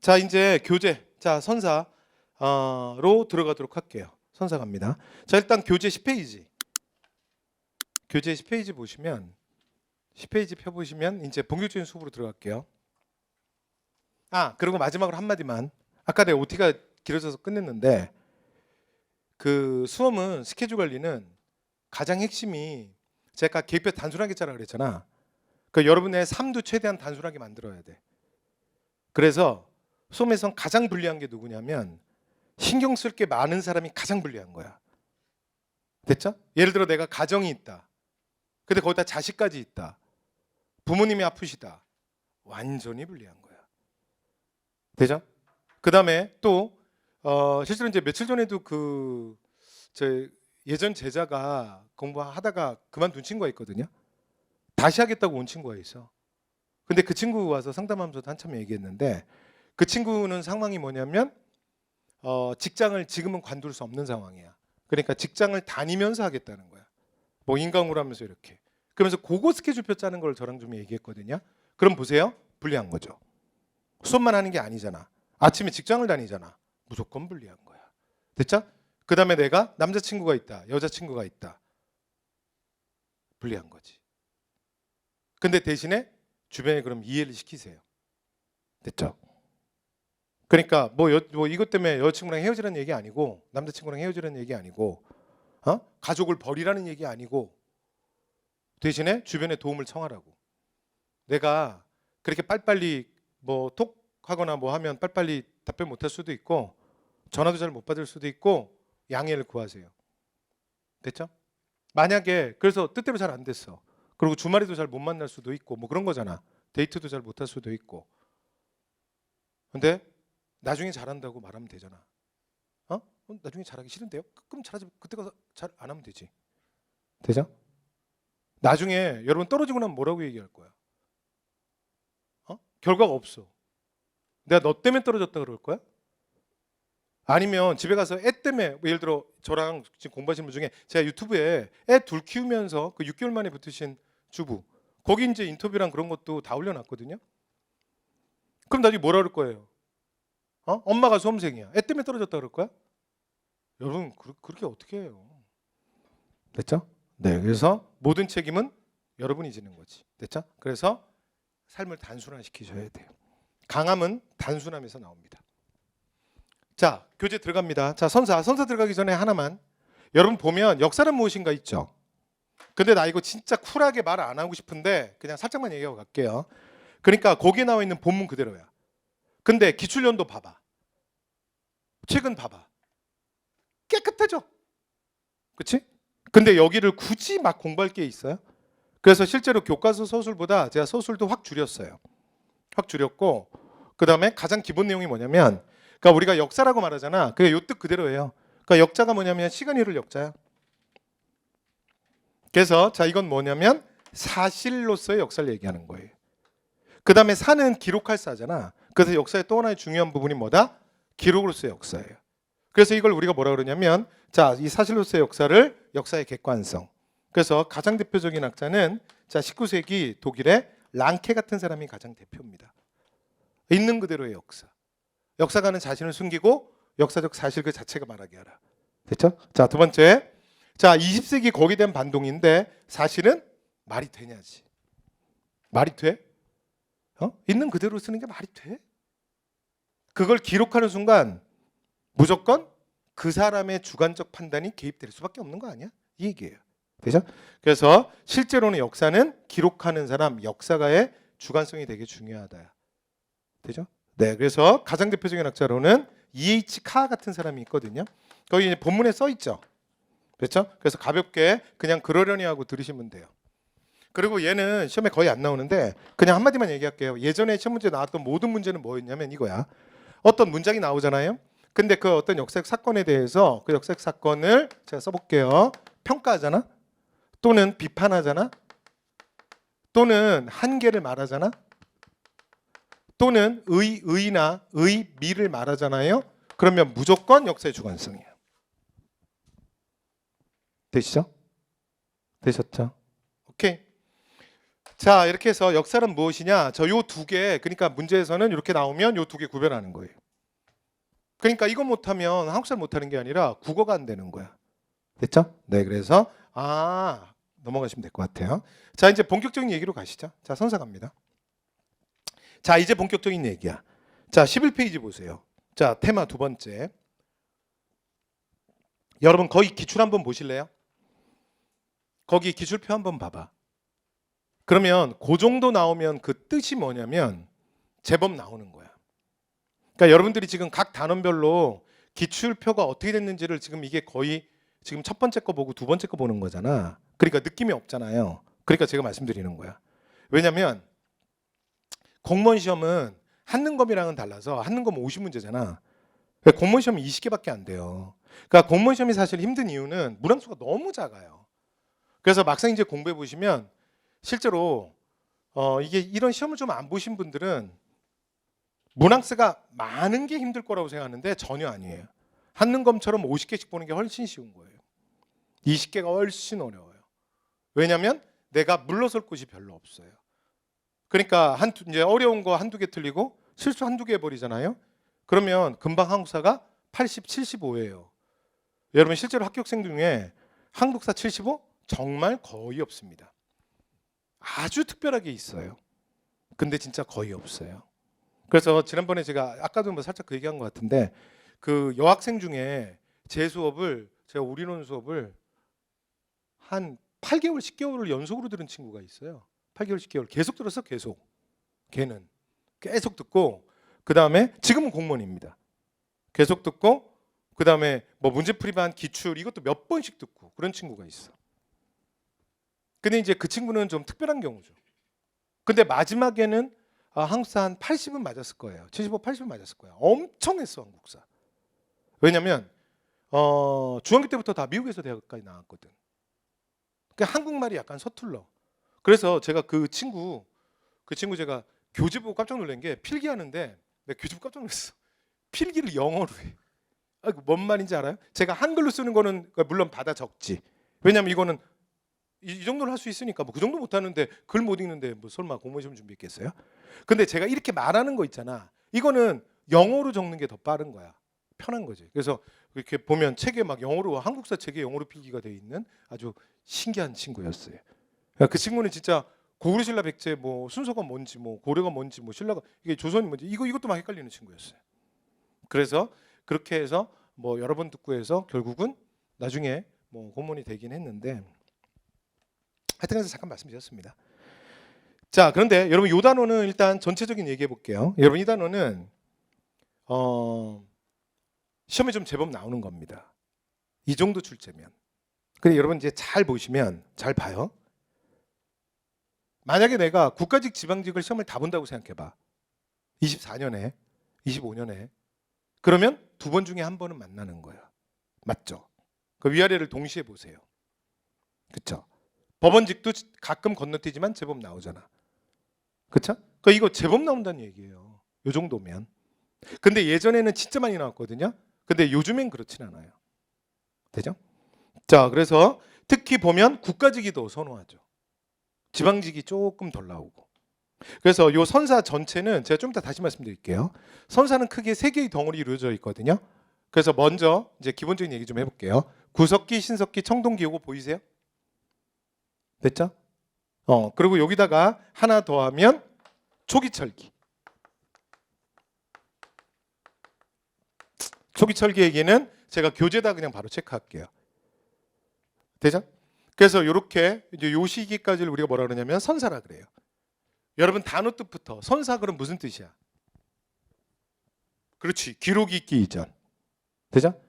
자, 이제 교재. 자, 선사로 들어가도록 할게요. 선사 갑니다. 자, 일단 교재 10페이지. 교재 10페이지 보시면 10페이지 펴 보시면 이제 본격적인 수업으로 들어갈게요. 그리고 마지막으로 한마디만. 아까 내가 OT가 길어져서 끝냈는데 그 수험은 스케줄 관리는 가장 핵심이 제가 계획표 단순하게 짜라 그랬잖아. 그 여러분의 삶도 최대한 단순하게 만들어야 돼. 그래서 수험에선 가장 불리한 게 누구냐면 신경 쓸 게 많은 사람이 가장 불리한 거야. 됐죠? 예를 들어 내가 가정이 있다. 근데 거기다 자식까지 있다. 부모님이 아프시다. 완전히 불리한 거야. 되죠? 그 다음에 또 실제로 이제 며칠 전에도 제 예전 제자가 공부하다가 그만둔 친구가 있거든요. 다시 하겠다고 온 친구가 있어. 근데 그 친구 와서 상담하면서도 한참 얘기했는데 그 친구는 상황이 뭐냐면 직장을 지금은 관둘 수 없는 상황이야. 그러니까 직장을 다니면서 하겠다는 거야. 뭐 인강으로 하면서 이렇게. 그러면서 그거 스케줄표 짜는 걸 저랑 좀 얘기했거든요. 그럼 보세요. 불리한 거죠. 수업만 하는 게 아니잖아. 아침에 직장을 다니잖아. 무조건 불리한 거야. 됐죠? 그 다음에 내가 남자친구가 있다. 여자친구가 있다. 불리한 거지. 근데 대신에 주변에 그럼 이해를 시키세요. 됐죠? 그러니까 뭐 이것 때문에 여자친구랑 헤어지라는 얘기 아니고 남자친구랑 헤어지라는 얘기 아니고 가족을 버리라는 얘기 아니고 대신에 주변에 도움을 청하라고. 내가 그렇게 빨리빨리 뭐 톡 하거나 뭐 하면 빨리빨리 답변 못할 수도 있고 전화도 잘 못 받을 수도 있고 양해를 구하세요. 됐죠? 만약에 그래서 뜻대로 잘 안 됐어. 그리고 주말에도 잘 못 만날 수도 있고 뭐 그런 거잖아. 데이트도 잘 못 할 수도 있고. 근데 나중에 잘한다고 말하면 되잖아. 나중에 잘하기 싫은데요? 그럼 잘하지. 그때 가서 잘 안 하면 되지. 되죠? 나중에 여러분 떨어지고 나면 뭐라고 얘기할 거야? 결과가 없어. 내가 너 때문에 떨어졌다 그럴 거야? 아니면 집에 가서 애 때문에 뭐 예를 들어 저랑 지금 공부하시는 분 중에 제가 유튜브에 애 둘 키우면서 그 6개월 만에 붙으신 주부 거기 이제 인터뷰랑 그런 것도 다 올려놨거든요. 그럼 나중에 뭐라 그럴 거예요? 엄마가 수험생이야. 애 때문에 떨어졌다 그럴 거야? 여러분 그렇게 어떻게 해요? 됐죠? 네, 그래서 모든 책임은 여러분이 지는 거지. 됐죠? 그래서 삶을 단순화시키셔야 돼요. 강함은 단순함에서 나옵니다. 자, 교재 들어갑니다. 자, 선사 들어가기 전에 하나만. 여러분 보면 역사는 무엇인가 있죠? 근데 나 이거 진짜 쿨하게 말 안 하고 싶은데 그냥 살짝만 얘기하고 갈게요. 그러니까 거기에 나와 있는 본문 그대로야. 근데 기출연도 봐봐. 책은 봐봐. 깨끗하죠? 그치? 근데 여기를 굳이 막 공부할 게 있어요? 그래서 실제로 교과서 서술보다 제가 서술도 확 줄였어요. 확 줄였고 그 다음에 가장 기본 내용이 뭐냐면 그러니까 우리가 역사라고 말하잖아. 그게 요 뜻 그대로예요. 그러니까 역자가 뭐냐면 시간 이룰 역자야. 그래서 자 이건 뭐냐면 사실로서의 역사를 얘기하는 거예요. 그 다음에 사는 기록할 사잖아. 그래서 역사의 또 하나의 중요한 부분이 뭐다? 기록으로서의 역사예요. 그래서 이걸 우리가 뭐라 그러냐면 자, 이 사실로서의 역사를 역사의 객관성. 그래서 가장 대표적인 학자는 자 19세기 독일의 랑케 같은 사람이 가장 대표입니다. 있는 그대로의 역사. 역사가는 자신을 숨기고 역사적 사실 그 자체가 말하게 하라. 됐죠? 자, 두 번째. 자, 20세기 거기에 대한 반동인데 사실은 말이 되냐지. 말이 돼? 있는 그대로 쓰는 게 말이 돼? 그걸 기록하는 순간 무조건 그 사람의 주관적 판단이 개입될 수밖에 없는 거 아니야? 이 얘기예요. 되죠? 그래서 실제로는 역사는 기록하는 사람, 역사가의 주관성이 되게 중요하다. 되죠? 네, 그래서 가장 대표적인 학자로는 E.H. 카 같은 사람이 있거든요. 거기 본문에 써 있죠. 그렇죠? 그래서 가볍게 그냥 그러려니 하고 들으시면 돼요. 그리고 얘는 시험에 거의 안 나오는데 그냥 한마디만 얘기할게요. 예전에 시험 문제 나왔던 모든 문제는 뭐였냐면 이거야. 어떤 문장이 나오잖아요. 근데 그 어떤 역사적 사건에 대해서 그 역사적 사건을 제가 써볼게요. 평가하잖아. 또는 비판하잖아. 또는 한계를 말하잖아. 또는 의나 의미를 말하잖아요. 그러면 무조건 역사의 주관성이에요. 되시죠? 되셨죠? 오케이. 자, 이렇게 해서 역사는 무엇이냐? 저 요 두 개, 그러니까 문제에서는 이렇게 나오면 요 두 개 구별하는 거예요. 그러니까 이거 못하면 한국사를 못하는 게 아니라 국어가 안 되는 거야. 됐죠? 네, 그래서 넘어가시면 될 것 같아요. 자, 이제 본격적인 얘기로 가시죠. 자, 선사 갑니다. 자, 이제 본격적인 얘기야. 자, 11페이지 보세요. 자, 테마 두 번째. 여러분 거기 기출 한번 보실래요? 거기 기출표 한번 봐봐. 그러면 그 정도 나오면 그 뜻이 뭐냐면 제법 나오는 거야. 그러니까 여러분들이 지금 각 단원별로 기출표가 어떻게 됐는지를 지금 이게 거의 지금 첫 번째 거 보고 두 번째 거 보는 거잖아. 그러니까 느낌이 없잖아요. 그러니까 제가 말씀드리는 거야. 왜냐면 공무원 시험은 한능검이랑은 달라서 한능검 50문제잖아. 그러니까 공무원 시험이 20개밖에 안 돼요. 그러니까 공무원 시험이 사실 힘든 이유는 문항수가 너무 작아요. 그래서 막상 이제 공부해 보시면 실제로 이게 이런 시험을 좀 안 보신 분들은 문항수가 많은 게 힘들 거라고 생각하는데 전혀 아니에요. 한능검처럼 50개씩 보는 게 훨씬 쉬운 거예요. 20개가 훨씬 어려워요. 왜냐하면 내가 물러설 곳이 별로 없어요. 그러니까 이제 어려운 거 한두 개 틀리고 실수 한두 개 해버리잖아요. 그러면 금방 한국사가 80, 75예요. 여러분 실제로 합격생 중에 한국사 75 정말 거의 없습니다. 아주 특별하게 있어요. 근데 진짜 거의 없어요. 그래서 지난번에 제가 아까도 뭐 살짝 그 얘기한 것 같은데 그 여학생 중에 제 수업을 제가 우리론 수업을 한 8개월, 10개월을 연속으로 들은 친구가 있어요. 8개월, 10개월 계속 들었어, 계속. 걔는 계속 듣고 그 다음에 지금은 공무원입니다. 계속 듣고 그 다음에 뭐 문제풀이반 기출 이것도 몇 번씩 듣고 그런 친구가 있어. 근데 이제 그 친구는 좀 특별한 경우죠. 근데 마지막에는 한국사 한 80은 맞았을 거예요. 75, 80은 맞았을 거예요. 엄청 했어 한국사. 왜냐면 중학교 때부터 다 미국에서 대학까지 나왔거든. 그러니까 한국말이 약간 서툴러. 그래서 제가 그 친구 제가 교재 보고 깜짝 놀란 게 필기하는데 내가 교재 보고 깜짝 놀랐어. 필기를 영어로 해. 뭔 말인지 알아요? 제가 한글로 쓰는 거는 물론 받아 적지. 왜냐면 이거는 이 정도를 할 수 있으니까 뭐 그 정도 못 하는데 글 못 읽는데 뭐 설마 공무원 시험 준비했겠어요? 근데 제가 이렇게 말하는 거 있잖아. 이거는 영어로 적는 게 더 빠른 거야. 편한 거지. 그래서 이렇게 보면 책에 막 영어로 한국사 책에 영어로 필기가 돼 있는 아주 신기한 친구였어요. 그 친구는 진짜 고구려 신라 백제 뭐 순서가 뭔지 뭐 고려가 뭔지 뭐 신라가 이게 조선이 뭔지 이것도 막 헷갈리는 친구였어요. 그래서 그렇게 해서 뭐 여러 번 듣고 해서 결국은 나중에 뭐 공무원이 되긴 했는데 하여튼 그래서 잠깐 말씀드렸습니다. 자, 그런데 여러분 이 단어는 일단 전체적인 얘기해 볼게요. 여러분 이 단어는 시험에 좀 제법 나오는 겁니다. 이 정도 출제면. 근데 여러분 이제 잘 보시면 잘 봐요. 만약에 내가 국가직 지방직을 시험을 다 본다고 생각해 봐. 24년에 25년에 그러면 두 번 중에 한 번은 만나는 거야. 맞죠? 그 위아래를 동시에 보세요. 그렇죠? 법원직도 가끔 건너뛰지만 제법 나오잖아. 그렇죠? 그러니까 이거 제법 나온다는 얘기예요. 요 정도면. 근데 예전에는 진짜 많이 나왔거든요. 근데 요즘엔 그렇진 않아요. 되죠? 자, 그래서 특히 보면 국가직이 더 선호하죠. 지방직이 조금 덜 나오고. 그래서 요 선사 전체는 제가 좀 이따 다시 말씀드릴게요. 선사는 크게 세 개의 덩어리 이루어져 있거든요. 그래서 먼저 이제 기본적인 얘기 좀 해볼게요. 구석기, 신석기, 청동기 요거 보이세요? 됐죠? 그리고 여기다가 하나 더하면 초기철기. 초기철기 얘기는 제가 교재다 그냥 바로 체크할게요. 되죠? 그래서 이렇게 이제 요 시기까지를 우리가 뭐라 그러냐면 선사라 그래요. 여러분 단어 뜻부터 선사 그럼 무슨 뜻이야? 그렇지. 기록이 있기 이전. 되죠?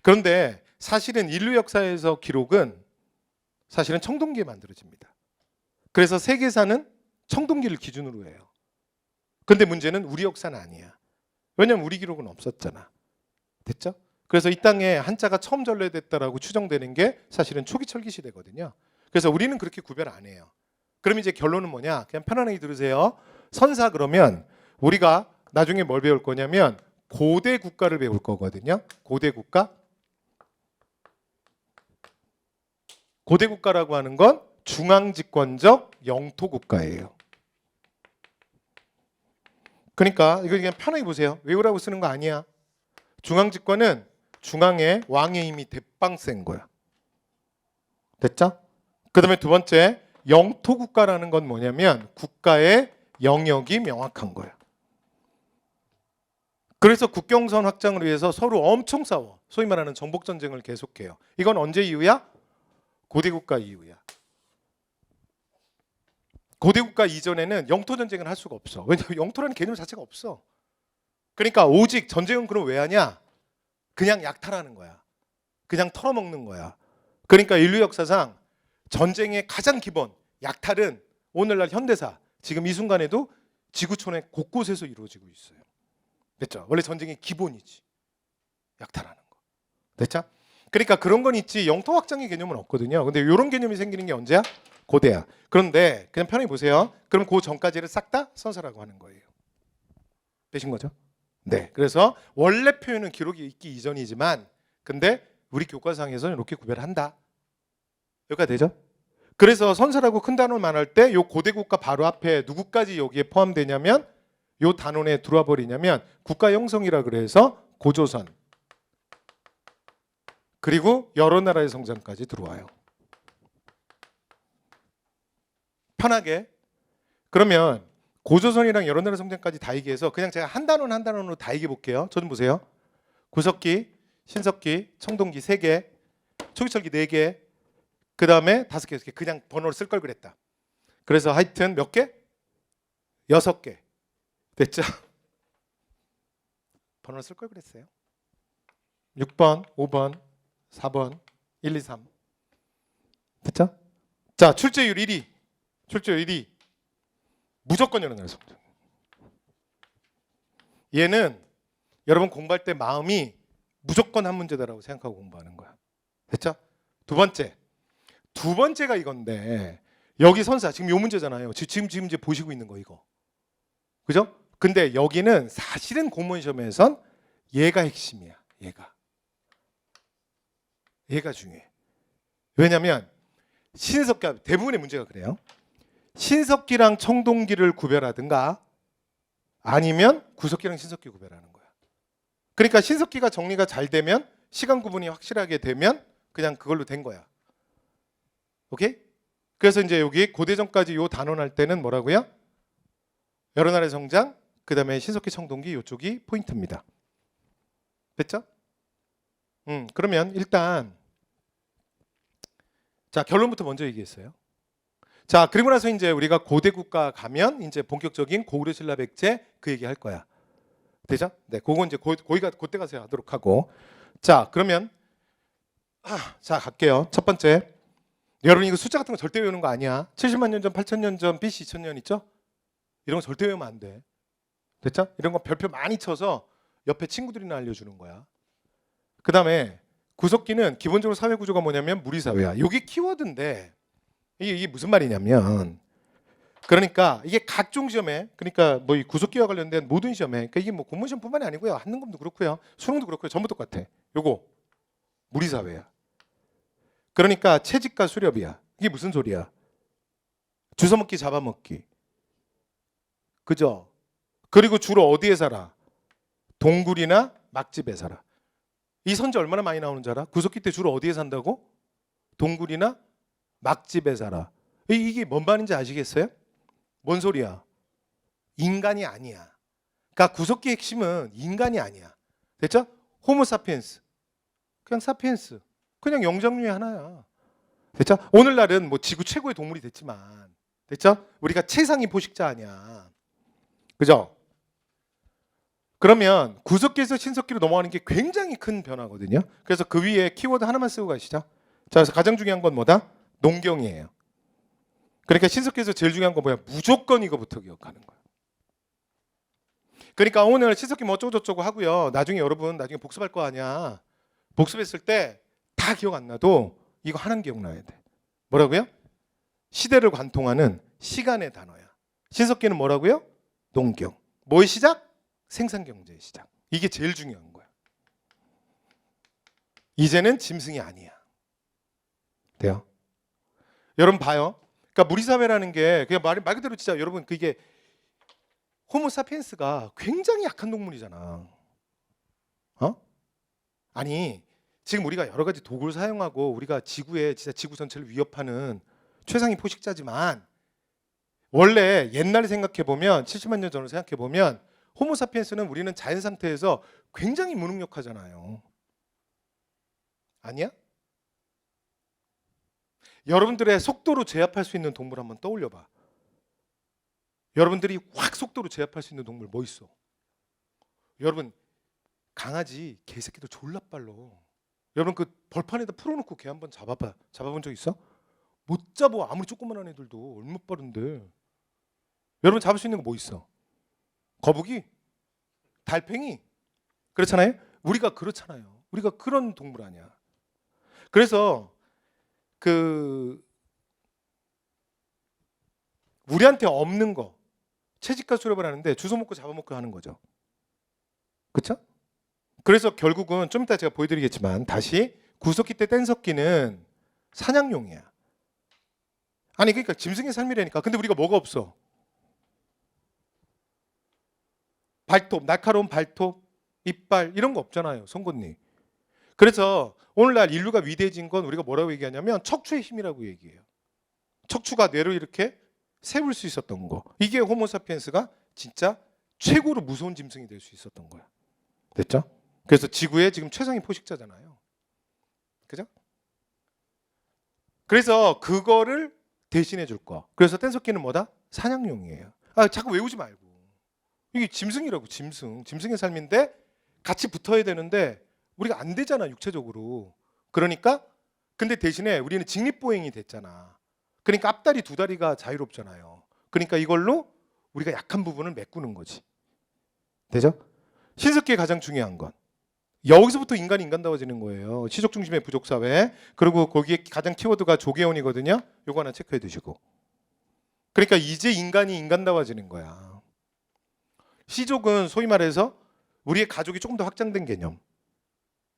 그런데 사실은 인류 역사에서 기록은 사실은 청동기에 만들어집니다. 그래서 세계사는 청동기를 기준으로 해요. 근데 문제는 우리 역사는 아니야. 왜냐면 우리 기록은 없었잖아. 됐죠? 그래서 이 땅에 한자가 처음 전래됐다라고 추정되는 게 사실은 초기철기 시대거든요. 그래서 우리는 그렇게 구별 안 해요. 그럼 이제 결론은 뭐냐? 그냥 편안하게 들으세요. 선사 그러면 우리가 나중에 뭘 배울 거냐면 고대 국가를 배울 거거든요. 고대 국가. 고대 국가라고 하는 건 중앙집권적 영토 국가예요. 그러니까 이거 그냥 편하게 보세요. 외우라고 쓰는 거 아니야. 중앙집권은 중앙에 왕의 힘이 대빵 센 거야. 됐죠? 그 다음에 두 번째, 영토 국가라는 건 뭐냐면 국가의 영역이 명확한 거야. 그래서 국경선 확장을 위해서 서로 엄청 싸워. 소위 말하는 정복전쟁을 계속해요. 이건 언제 이후야? 고대국가 이후야. 고대국가 이전에는 영토전쟁을 할 수가 없어. 왜냐하면 영토라는 개념 자체가 없어. 그러니까 오직 전쟁은 그럼 왜 하냐? 그냥 약탈하는 거야. 그냥 털어먹는 거야. 그러니까 인류 역사상 전쟁의 가장 기본, 약탈은 오늘날 현대사, 지금 이 순간에도 지구촌의 곳곳에서 이루어지고 있어요. 됐죠? 원래 전쟁의 기본이지. 약탈하는 거. 됐죠? 그러니까 그런 건 있지 영토 확장의 개념은 없거든요. 근데 이런 개념이 생기는 게 언제야? 고대야. 그런데 그냥 편하게 보세요. 그럼 그 전까지를 싹 다 선사라고 하는 거예요. 되신 거죠? 네. 그래서 원래 표현은 기록이 있기 이전이지만 근데 우리 교과상에서는 이렇게 구별한다. 여기가 되죠? 그래서 선사라고 큰 단어를 말할 때 요 고대국가 바로 앞에 누구까지 여기에 포함되냐면 요 단원에 들어와 버리냐면 국가 형성이라 그래서 고조선 그리고 여러 나라의 성장까지 들어와요. 편하게. 그러면 고조선이랑 여러 나라 성장까지 다 얘기해서 그냥 제가 한 단원 한 단원으로 다 얘기해 볼게요. 저 좀 보세요. 구석기, 신석기, 청동기 3개, 초기철기 4개, 그 다음에 5개, 6개. 그냥 번호를 쓸 걸 그랬다. 그래서 하여튼 몇 개? 6개. 됐죠? 번호를 쓸 걸 그랬어요. 6번, 5번, 4번, 1, 2, 3. 됐죠? 자, 출제율 1위. 출제율 1위. 무조건 여러 나라 성장. 얘는 여러분 공부할 때 마음이 무조건 한 문제다라고 생각하고 공부하는 거야. 됐죠? 두 번째가 이건데 여기 선사 지금 요 문제잖아요. 지금 이제 보시고 있는 거 이거. 그죠? 근데 여기는 사실은 공무원 시험에선 얘가 핵심이야. 얘가 중요해. 왜냐면 신석기 대부분의 문제가 그래요. 신석기랑 청동기를 구별하든가 아니면 구석기랑 신석기 구별하는 거야. 그러니까 신석기가 정리가 잘 되면 시간 구분이 확실하게 되면 그냥 그걸로 된 거야. 오케이? 그래서 이제 여기 고대전까지 요 단원할 때는 뭐라고요? 여러 나라의 성장, 그 다음에 신석기 청동기 요쪽이 포인트입니다. 됐죠? 그러면 일단 자 결론부터 먼저 얘기했어요. 자 그리고 나서 이제 우리가 고대 국가 가면 이제 본격적인 고구려 신라 백제 그 얘기 할 거야. 되죠? 네, 그거 이제 거기가 그때 가서 하도록 하고. 자 그러면 자 갈게요. 첫 번째, 여러분 이거 숫자 같은 거 절대 외우는 거 아니야. 70만 년 전, 8,000년 전, BC 2000년 있죠? 이런 거 절대 외우면 안 돼. 됐죠? 이런 거 별표 많이 쳐서 옆에 친구들이나 알려주는 거야. 그 다음에 구석기는 기본적으로 사회 구조가 뭐냐면 무리사회야. 여기 키워드인데 이게 무슨 말이냐면 그러니까 이게 각종 시험에 그러니까 뭐 이 구석기와 관련된 모든 시험에 그러니까 이게 뭐 공무원 시험뿐만이 아니고요. 한능검도 그렇고요. 수능도 그렇고요. 전부 똑같아. 요거 무리사회야. 그러니까 채집과 수렵이야. 이게 무슨 소리야? 주워먹기 잡아먹기. 그죠? 그리고 주로 어디에 살아? 동굴이나 막집에 살아. 이 선지 얼마나 많이 나오는 줄 알아? 구석기 때 주로 어디에 산다고? 동굴이나 막집에 살아. 이게 뭔 말인지 아시겠어요? 뭔 소리야? 인간이 아니야. 그러니까 구석기의 핵심은 인간이 아니야. 됐죠? 호모 사피엔스. 그냥 사피엔스. 그냥 영장류의 하나야. 됐죠? 오늘날은 뭐 지구 최고의 동물이 됐지만 됐죠? 우리가 최상위 포식자 아니야. 그죠? 그러면 구석기에서 신석기로 넘어가는 게 굉장히 큰 변화거든요. 그래서 그 위에 키워드 하나만 쓰고 가시죠. 자, 그래서 가장 중요한 건 뭐다? 농경이에요. 그러니까 신석기에서 제일 중요한 건 뭐야? 무조건 이거부터 기억하는 거야. 그러니까 오늘 신석기 뭐 어쩌고저쩌고 하고요. 나중에 여러분 나중에 복습할 거 아니야. 복습했을 때 다 기억 안 나도 이거 하나는 기억나야 돼. 뭐라고요? 시대를 관통하는 시간의 단어야. 신석기는 뭐라고요? 농경. 뭐의 시작? 생산경제의 시작. 이게 제일 중요한 거야. 이제는 짐승이 아니야. 돼요? 여러분 봐요. 그러니까 무리사회라는 게 그냥 말 그대로 진짜 여러분 그게 호모사피엔스가 굉장히 약한 동물이잖아. 어? 아니 지금 우리가 여러 가지 도구를 사용하고 우리가 지구에 진짜 지구 전체를 위협하는 최상위 포식자지만 원래 옛날에 생각해 보면 70만 년 전으로 생각해 보면 호모사피엔스는 우리는 자연 상태에서 굉장히 무능력하잖아요. 아니야? 여러분들의 속도로 제압할 수 있는 동물 한번 떠올려 봐. 여러분들이 확 속도로 제압할 수 있는 동물 뭐 있어? 여러분 강아지 개새끼도 졸라 빨라. 여러분 그 벌판에다 풀어놓고 개 한번 잡아본 적 있어? 못 잡아. 아무리 조그만한 애들도 얼마나 빠른데. 여러분 잡을 수 있는 거 뭐 있어? 거북이? 달팽이? 그렇잖아요? 우리가 그렇잖아요. 우리가 그런 동물 아니야. 그래서 그 우리한테 없는 거 채집과 수렵을 하는데 주워 먹고 잡아먹고 하는 거죠. 그렇죠? 그래서 결국은 좀 이따 제가 보여드리겠지만 다시 구석기 때 뗀석기는 사냥용이야. 아니 그러니까 짐승의 삶이라니까. 근데 우리가 뭐가 없어? 발톱, 날카로운 발톱, 이빨 이런 거 없잖아요. 송곳니. 그래서 오늘날 인류가 위대해진 건 우리가 뭐라고 얘기하냐면 척추의 힘이라고 얘기해요. 척추가 뇌를 이렇게 세울 수 있었던 거. 이게 호모사피엔스가 진짜 최고로 무서운 짐승이 될 수 있었던 거야. 됐죠? 그래서 지구의 지금 최상위 포식자잖아요. 그죠? 그래서 그거를 대신해 줄 거. 그래서 뗀석기는 뭐다? 사냥용이에요. 아, 자꾸 외우지 말고. 이게 짐승이라고, 짐승. 짐승의 삶인데 같이 붙어야 되는데 우리가 안 되잖아, 육체적으로. 그러니까 근데 대신에 우리는 직립보행이 됐잖아. 그러니까 앞다리 두 다리가 자유롭잖아요. 그러니까 이걸로 우리가 약한 부분을 메꾸는 거지. 되죠? 신석기의 가장 중요한 건 여기서부터 인간이 인간다워지는 거예요. 시족 중심의 부족 사회. 그리고 거기에 가장 키워드가 조계원이거든요. 요거 하나 체크해 두시고. 그러니까 이제 인간이 인간다워지는 거야. 시족은 소위 말해서 우리의 가족이 조금 더 확장된 개념.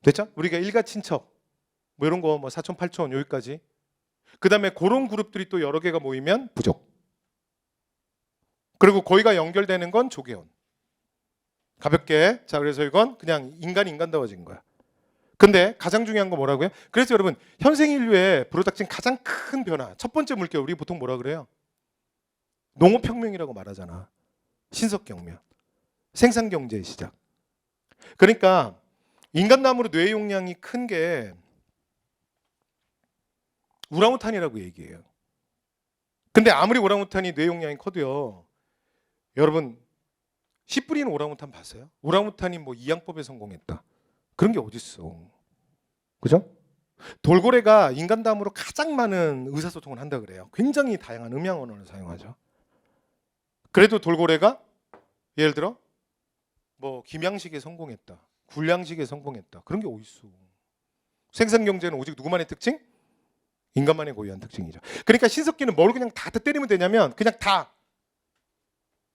됐죠? 우리가 일가 친척 뭐 이런 거 뭐 사촌 팔촌 여기까지. 그다음에 그런 그룹들이 또 여러 개가 모이면 부족. 그리고 거기가 연결되는 건 조계원. 가볍게. 자, 그래서 이건 그냥 인간이 인간다워진 거야. 근데 가장 중요한 건 뭐라고요? 그래서 여러분 현생 인류에 불어닥친 가장 큰 변화, 첫 번째 물결 우리 보통 뭐라 그래요? 농업혁명이라고 말하잖아. 신석경면. 생산경제의 시작. 그러니까 인간남으로 뇌 용량이 큰 게 우랑우탄이라고 얘기해요. 근데 아무리 우랑우탄이 뇌 용량이 커도요. 여러분 씨 뿌리는 오랑우탄 봤어요? 오랑우탄이 뭐 이양법에 성공했다. 그런 게 어딨어. 그죠? 돌고래가 인간다음으로 가장 많은 의사소통을 한다 그래요. 굉장히 다양한 음양 언어를 사용하죠. 그래도 돌고래가 예를 들어 뭐 김양식에 성공했다. 굴양식에 성공했다. 그런 게 어딨어. 생산경제는 오직 누구만의 특징? 인간만의 고유한 특징이죠. 그러니까 신석기는 뭘 그냥 다 때리면 되냐면 그냥 다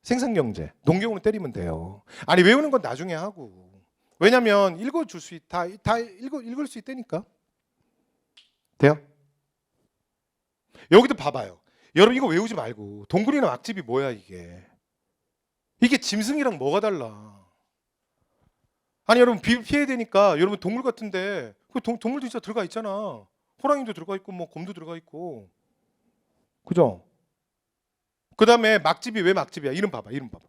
생산경제, 농경으로 때리면 돼요. 아니 외우는 건 나중에 하고. 왜냐면 읽어줄 수 다 읽을 수 있다니까. 돼요? 여기도 봐봐요. 여러분 이거 외우지 말고 동굴이나 막집이 뭐야 이게? 이게 짐승이랑 뭐가 달라? 아니 여러분 피해야 되니까 여러분 동물 같은데 그 동물도 진짜 들어가 있잖아. 호랑이도 들어가 있고 뭐 곰도 들어가 있고. 그죠? 그다음에 막집이 왜 막집이야? 이름 봐봐. 이름 봐봐.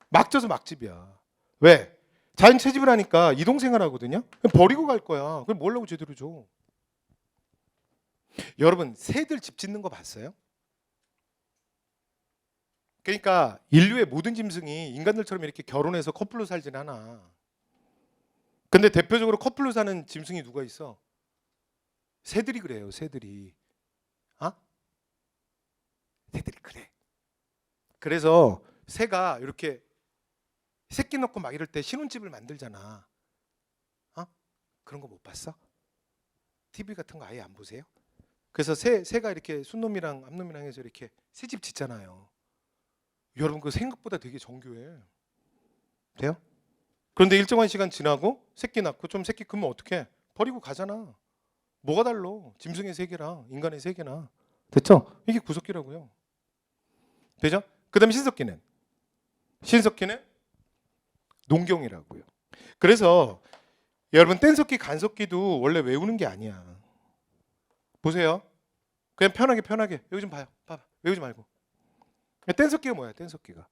막져서 막집이야. 왜? 자연 채집을 하니까 이동 생활하거든요. 버리고 갈 거야. 그럼 뭘 하고 제대로 줘? 여러분 새들 집 짓는 거 봤어요? 그러니까 인류의 모든 짐승이 인간들처럼 이렇게 결혼해서 커플로 살진 않아. 근데 대표적으로 커플로 사는 짐승이 누가 있어? 새들이 그래요. 새들이. 아? 새들이 그래. 그래서 새가 이렇게 새끼 넣고 막 이럴 때 신혼집을 만들잖아. 어? 그런 거 못 봤어? TV 같은 거 아예 안 보세요? 그래서 새가 이렇게 순놈이랑 암놈이랑 해서 이렇게 새집 짓잖아요. 여러분 그 생각보다 되게 정교해. 돼요? 그런데 일정한 시간 지나고 새끼 낳고 좀 새끼 크면 어떡해? 버리고 가잖아. 뭐가 달라? 짐승의 세계랑 인간의 세계나. 됐죠? 이게 구석기라고요. 되죠? 그 다음에 신석기는 농경이라고요. 그래서 여러분 뗀석기, 간석기도 원래 외우는 게 아니야. 보세요. 그냥 편하게 여기 좀 봐요. 봐봐. 외우지 말고. 뗀석기가 뭐야? 뗀석기가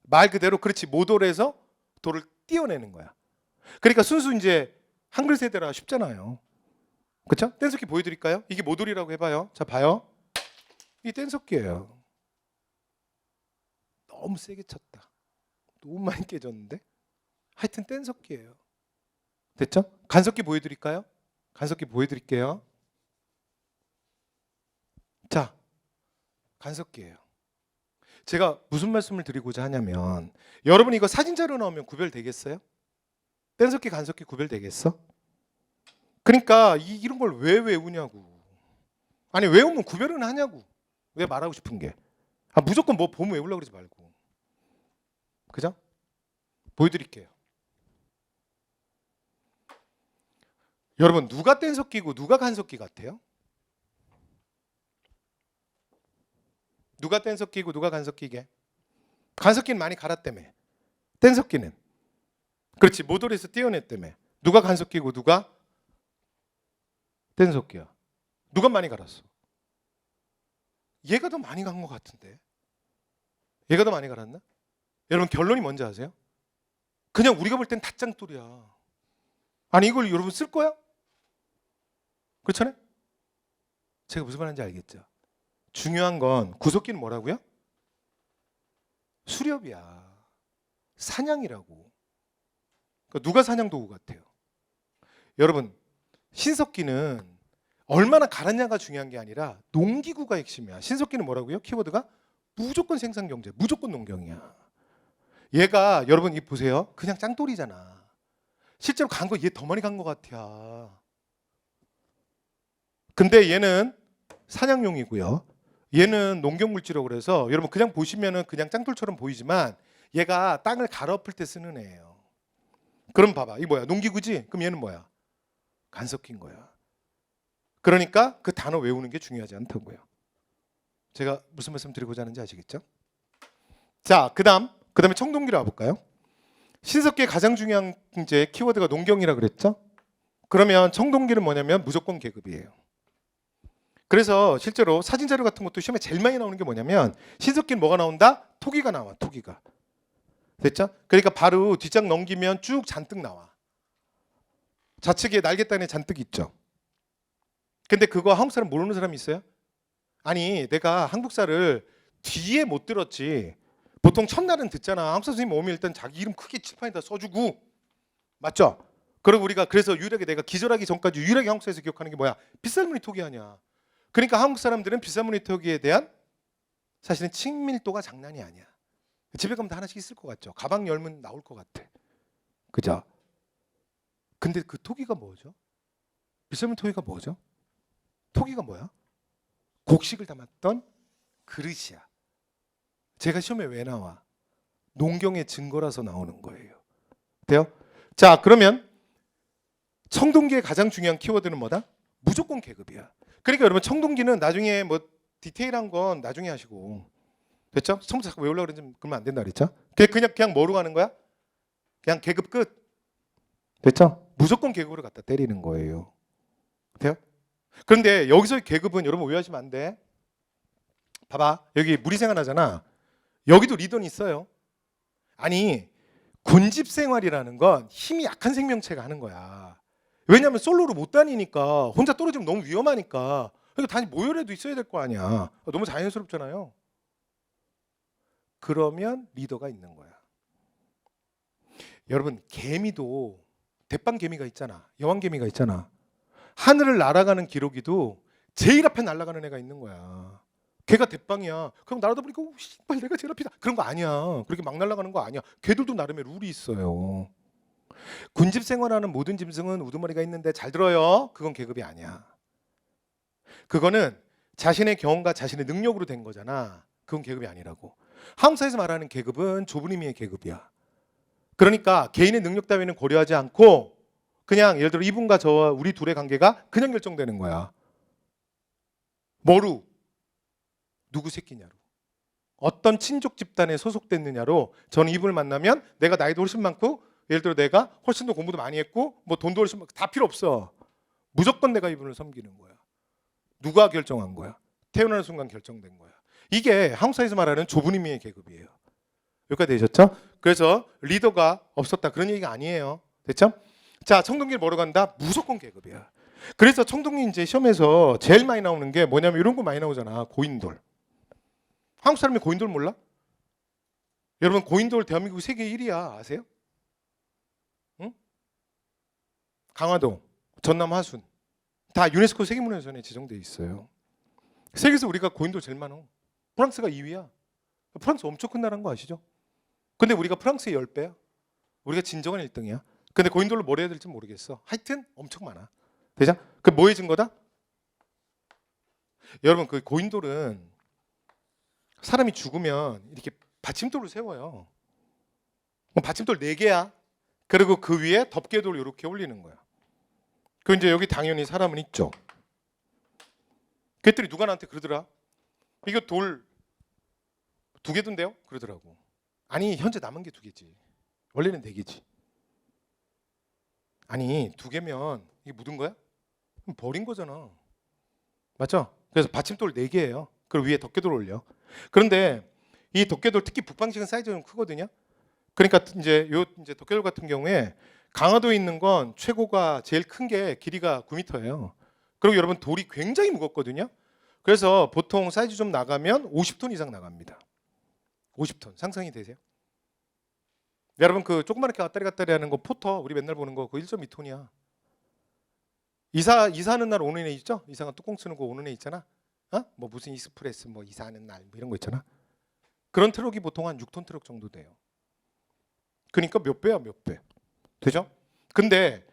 말 그대로 그렇지 모돌에서 돌을 띄어내는 거야. 그러니까 순수 이제 한글 세대라 쉽잖아요. 그렇죠? 뗀석기 보여드릴까요? 이게 모돌이라고 해봐요. 자 봐요. 이 뗀석기예요. 너무 세게 쳤다. 너무 많이 깨졌는데. 하여튼 뗀석기예요. 됐죠? 간석기 보여드릴까요? 간석기 보여드릴게요. 자, 간석기예요. 제가 무슨 말씀을 드리고자 하냐면 여러분 이거 사진자료 나오면 구별되겠어요? 뗀석기, 간석기 구별되겠어? 그러니까 이런 걸 왜 외우냐고. 아니 외우면 구별은 하냐고. 왜 말하고 싶은 게. 무조건 뭐 보면 외우려고 그러지 말고. 그죠? 보여드릴게요. 여러분 누가 뗀석기고 누가 간석기 같아요? 누가 뗀석기고 누가 간석기게? 간석기는 많이 갈았다며. 뗀석기는 그렇지 모돌에서 띄어냈다며. 누가 간석기고 누가 뗀석기야? 누가 많이 갈았어? 얘가 더 많이 간 것 같은데. 얘가 더 많이 갈았나? 여러분 결론이 뭔지 아세요? 그냥 우리가 볼 땐 다 짱돌이야. 아니 이걸 여러분 쓸 거야? 그렇잖아요? 제가 무슨 말하는지 알겠죠? 중요한 건 구석기는 뭐라고요? 수렵이야. 사냥이라고. 그러니까 누가 사냥 도구 같아요? 여러분 신석기는 얼마나 갈았냐가 중요한 게 아니라 농기구가 핵심이야. 신석기는 뭐라고요? 키워드가 무조건 생산경제, 무조건 농경이야. 얘가 여러분 이 보세요. 그냥 짱돌이잖아. 실제로 간 거 얘 더 많이 간 것 같아. 근데 얘는 사냥용이고요. 얘는 농경물질이라고 그래서 여러분 그냥 보시면은 그냥 짱돌처럼 보이지만 얘가 땅을 갈아엎을 때 쓰는 애예요. 그럼 봐봐. 이 뭐야? 농기구지? 그럼 얘는 뭐야? 간석기인 거야. 그러니까 그 단어 외우는 게 중요하지 않다고요. 제가 무슨 말씀 드리고자 하는지 아시겠죠? 자, 그다음에 청동기로 와볼까요? 신석기의 가장 중요한 이제 키워드가 농경이라 그랬죠? 그러면 청동기는 뭐냐면 무조건 계급이에요. 그래서 실제로 사진 자료 같은 것도 시험에 제일 많이 나오는 게 뭐냐면 신석기는 뭐가 나온다? 토기가 나와. 토기가. 됐죠? 그러니까 바로 뒷장 넘기면 쭉 잔뜩 나와. 좌측에 날개단에 잔뜩 있죠. 근데 그거 한국 사람 모르는 사람이 있어요? 아니 내가 한국사를 뒤에 못 들었지. 보통 첫날은 듣잖아. 한국사 선생님 오면 일단 자기 이름 크게 칠판에다 써주고 맞죠? 그리고 우리가 그래서 유일하게 내가 기절하기 전까지 유일하게 한국사에서 기억하는 게 뭐야? 빗살무늬 토기 아니야. 그러니까 한국 사람들은 빗살무늬 토기에 대한 사실은 친밀도가 장난이 아니야. 집에 가면 다 하나씩 있을 것 같죠? 가방 열면 나올 것 같아. 그죠? 근데 그 토기가 뭐죠? 빗살무늬 토기가 뭐죠? 토기가 뭐야? 곡식을 담았던 그릇이야. 제가 시험에 왜 나와? 농경의 증거라서 나오는 거예요. 돼요? 자, 그러면 청동기의 가장 중요한 키워드는 뭐다? 무조건 계급이야. 그러니까 여러분 청동기는 나중에 뭐 디테일한 건 나중에 하시고 됐죠? 처음부터 자꾸 외우려고 그러면 안 된다 그랬죠? 그냥 뭐로 가는 거야? 그냥 계급 끝. 됐죠? 무조건 계급으로 갖다 때리는 거예요. 돼요? 그런데 여기서의 계급은 여러분 오해하시면 안 돼. 봐봐. 여기 무리생활 하잖아. 여기도 리더는 있어요. 아니 군집 생활이라는 건 힘이 약한 생명체가 하는 거야. 왜냐하면 솔로로 못 다니니까 혼자 떨어지면 너무 위험하니까 그러니까 단위 모여라도 있어야 될 거 아니야. 너무 자연스럽잖아요. 그러면 리더가 있는 거야. 여러분 개미도 대빵개미가 있잖아. 여왕개미가 있잖아. 하늘을 날아가는 기러기도 제일 앞에 날아가는 애가 있는 거야. 걔가 대빵이야. 그럼 날아다 보니까 씨발 내가 제일 앞이다. 그런 거 아니야. 그렇게 막 날아가는 거 아니야. 걔들도 나름의 룰이 있어요. 군집 생활하는 모든 짐승은 우두머리가 있는데 잘 들어요. 그건 계급이 아니야. 그거는 자신의 경험과 자신의 능력으로 된 거잖아. 그건 계급이 아니라고. 한국사에서 말하는 계급은 좁은 의미의 계급이야. 그러니까 개인의 능력 따위는 고려하지 않고 그냥 예를 들어 이분과 저와 우리 둘의 관계가 그냥 결정되는 거야. 뭐로? 누구 새끼냐로. 어떤 친족 집단에 소속됐느냐로 저는 이분을 만나면 내가 나이도 훨씬 많고 예를 들어 내가 훨씬 더 공부도 많이 했고 뭐 돈도 훨씬 많고 다 필요 없어. 무조건 내가 이분을 섬기는 거야. 누가 결정한 거야? 태어나는 순간 결정된 거야. 이게 한국 사회에서 말하는 좁은 의미의 계급이에요. 여기까지 되셨죠? 그래서 리더가 없었다 그런 얘기가 아니에요. 됐죠? 자, 청동기를 뭐로 간다? 무조건 계급이야. 그래서 청동기 이제 시험에서 제일 많이 나오는 게 뭐냐면 이런 거 많이 나오잖아. 고인돌. 한국 사람이 고인돌 몰라? 여러분 고인돌 대한민국 세계 1위야. 아세요? 응? 강화도, 전남 화순 다 유네스코 세계문화유산에 지정돼 있어요. 세계에서 우리가 고인돌 제일 많어. 프랑스가 2위야. 프랑스 엄청 큰 나라인 거 아시죠? 근데 우리가 프랑스의 10배야. 우리가 진정한 1등이야. 근데 고인돌로 뭘 해야 될지 모르겠어. 하여튼 엄청 많아. 되죠? 그 뭐의 증거다? 여러분 그 고인돌은 사람이 죽으면 이렇게 받침돌을 세워요. 받침돌 4개야. 그리고 그 위에 덮개돌을 이렇게 올리는 거야. 그 이제 여기 당연히 사람은 있죠. 그랬더니 누가 나한테 그러더라. 이거 돌 2개 둔대요? 그러더라고. 아니 현재 남은 게 2개지. 원래는 4개지. 아니 2개면 이게 묻은 거야? 그럼 버린 거잖아. 맞죠? 그래서 받침돌 4개예요. 그리고 위에 덮개돌 올려. 그런데 이 덮개돌 특히 북방식은 사이즈가 좀 크거든요. 그러니까 이제 이제 덮개돌 같은 경우에 강화도에 있는 건 최고가 제일 큰 게 길이가 9m예요. 그리고 여러분 돌이 굉장히 무겁거든요. 그래서 보통 사이즈 좀 나가면 50톤 이상 나갑니다. 50톤 상상이 되세요? 여러분 그 조그맣게 왔다리 갔다리 하는 거 포터 우리 맨날 보는 거 그 1.2톤이야. 이사하는 날 오는 애 있죠? 이사가 뚜껑 쓰는 거 오는 애 있잖아. 어? 뭐 무슨 익스프레스 뭐 이사하는 날 뭐 이런 거 있잖아. 그런 트럭이 보통 한 6톤 트럭 정도 돼요. 그러니까 몇 배야 몇 배. 되죠? 근데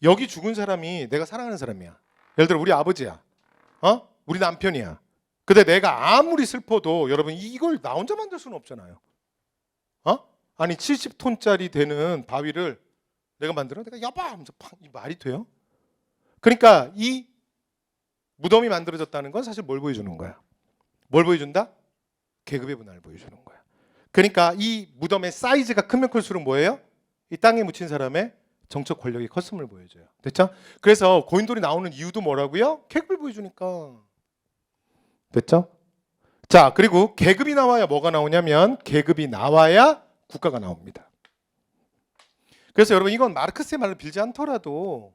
여기 죽은 사람이 내가 사랑하는 사람이야. 예를 들어 우리 아버지야. 어? 우리 남편이야. 근데 내가 아무리 슬퍼도 여러분 이걸 나 혼자 만들 수는 없잖아요. 어? 아니 70톤짜리 되는 바위를 내가 만들어? 내가 여봐 하면서 팍, 이 말이 돼요? 그러니까 이 무덤이 만들어졌다는 건 사실 뭘 보여주는 거야? 뭘 보여준다? 계급의 분할을 보여주는 거야. 그러니까 이 무덤의 사이즈가 크면 클수록 뭐예요? 이 땅에 묻힌 사람의 정적 권력이 컸음을 보여줘요. 됐죠? 그래서 고인돌이 나오는 이유도 뭐라고요? 계급을 보여주니까. 됐죠? 자, 그리고 계급이 나와야 뭐가 나오냐면 계급이 나와야 국가가 나옵니다. 그래서 여러분 이건 마르크스의 말을 빌지 않더라도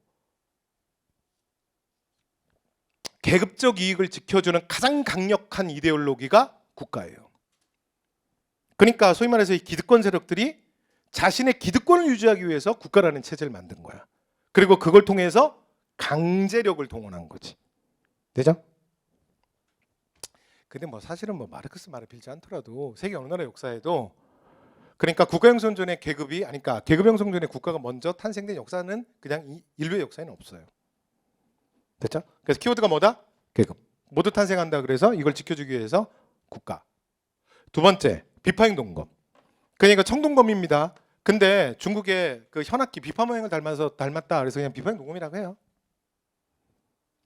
계급적 이익을 지켜주는 가장 강력한 이데올로기가 국가예요. 그러니까 소위 말해서 이 기득권 세력들이 자신의 기득권을 유지하기 위해서 국가라는 체제를 만든 거야. 그리고 그걸 통해서 강제력을 동원한 거지. 되죠? 근데 뭐 사실은 뭐 마르크스 말을 빌지 않더라도 세계 어느 나라 역사에도 그러니까 국가 형성 전에 계급이 아니 그러니까 계급 형성 전에 국가가 먼저 탄생된 역사는 그냥 인류의 역사에는 없어요. 됐죠? 그래서 키워드가 뭐다? 계급. 모두 탄생한다 그래서 이걸 지켜주기 위해서 국가. 두 번째 비파행동검. 그러니까 청동검입니다. 근데 중국의 그 현악기 비파모행을 닮았다 그래서 그냥 비파행동검이라고 해요.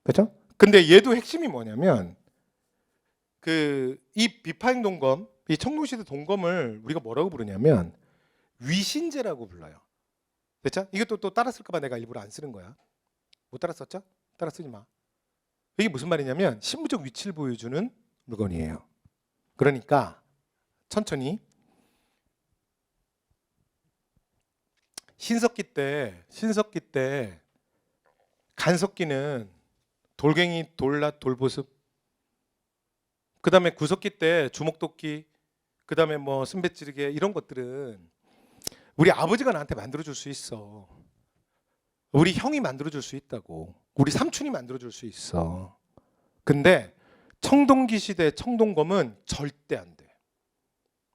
그렇죠? 근데 얘도 핵심이 뭐냐면 그 이 비파행동검, 이 청동시대 동검을 우리가 뭐라고 부르냐면 위신제라고 불러요. 됐죠? 이것도 또 따라 쓸까 봐 내가 일부러 안 쓰는 거야. 못 따라 썼죠? 따라 쓰지 마. 이게 무슨 말이냐면 신부적 위치를 보여주는 물건이에요. 그러니까 천천히 신석기 때 간석기는 돌갱이, 돌낫, 돌보습. 그다음에 구석기 때 주먹도끼, 그다음에 뭐 쓴배찌르개 이런 것들은 우리 아버지가 나한테 만들어 줄 수 있어. 우리 형이 만들어 줄 수 있다고. 우리 삼촌이 만들어 줄 수 있어. 근데 청동기 시대 청동검은 절대 안 돼.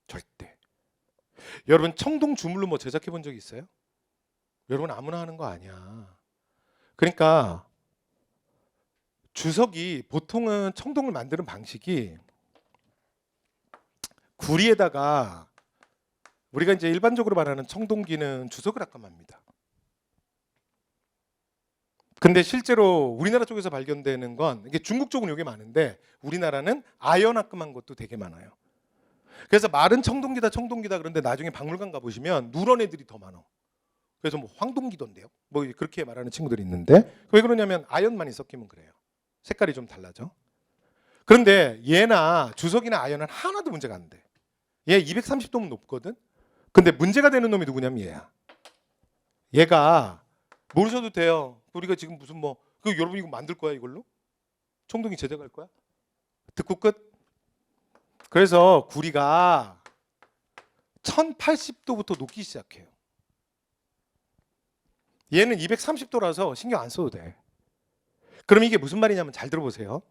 절대. 여러분 청동 주물로 뭐 제작해 본 적 있어요? 여러분 아무나 하는 거 아니야. 그러니까 주석이 보통은 청동을 만드는 방식이 구리에다가 우리가 이제 일반적으로 말하는 청동기는 주석을 합금합니다. 근데 실제로 우리나라 쪽에서 발견되는 건 이게 중국 쪽은 이게 많은데 우리나라는 아연화금한 것도 되게 많아요. 그래서 말은 청동기다 청동기다 그런데 나중에 박물관 가보시면 누런 애들이 더 많아. 그래서 뭐 황동기던데요. 뭐 그렇게 말하는 친구들이 있는데 왜 그러냐면 아연만이 섞이면 그래요. 색깔이 좀 달라져. 그런데 얘나 주석이나 아연은 하나도 문제가 안 돼. 얘 230도면 높거든. 근데 문제가 되는 놈이 누구냐면 얘야. 얘가 모르셔도 돼요. 우리가 지금 무슨 뭐 여러분 이거 만들 거야 이걸로? 청동기 제작할 거야? 듣고 끝. 그래서 구리가 1080도부터 녹기 시작해요. 얘는 230도라서 신경 안 써도 돼. 그럼 이게 무슨 말이냐면 잘 들어보세요.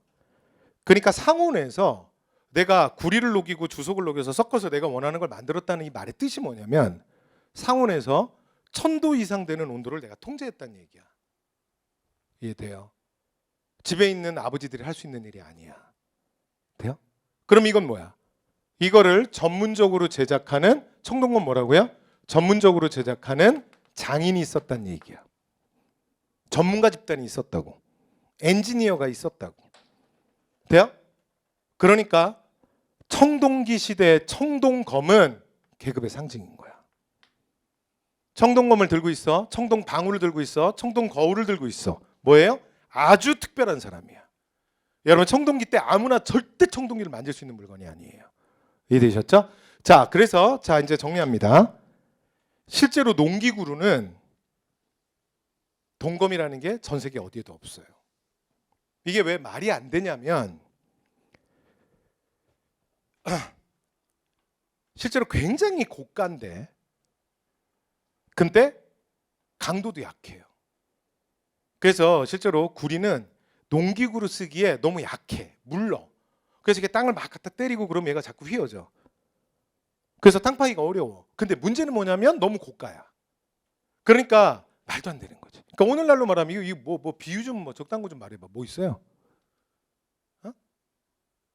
그러니까 상온에서 내가 구리를 녹이고 주석을 녹여서 섞어서 내가 원하는 걸 만들었다는 이 말의 뜻이 뭐냐면 상온에서 1000도 이상 되는 온도를 내가 통제했다는 얘기야. 이해돼요? 집에 있는 아버지들이 할 수 있는 일이 아니야. 돼요? 그럼 이건 뭐야? 이거를 전문적으로 제작하는 청동건 뭐라고요? 전문적으로 제작하는 장인이 있었다는 얘기야. 전문가 집단이 있었다고. 엔지니어가 있었다고. 돼요? 그러니까 청동기 시대의 청동검은 계급의 상징인 거야. 청동검을 들고 있어. 청동방울을 들고 있어. 청동거울을 들고 있어. 뭐예요? 아주 특별한 사람이야. 여러분 청동기 때 아무나 절대 청동기를 만질 수 있는 물건이 아니에요. 이해되셨죠? 자, 그래서 자 이제 정리합니다. 실제로 농기구로는 동검이라는 게 전 세계 어디에도 없어요. 이게 왜 말이 안 되냐면 실제로 굉장히 고가인데 근데 강도도 약해요. 그래서 실제로 구리는 농기구로 쓰기에 너무 약해. 물러. 그래서 이게 땅을 막 갖다 때리고 그러면 얘가 자꾸 휘어져. 그래서 땅 파기가 어려워. 근데 문제는 뭐냐면 너무 고가야. 그러니까 말도 안 되는 거지. 그러니까 오늘날로 말하면 이거 뭐 비유 좀 뭐 적당한 거 좀 말해봐. 뭐 있어요? 어?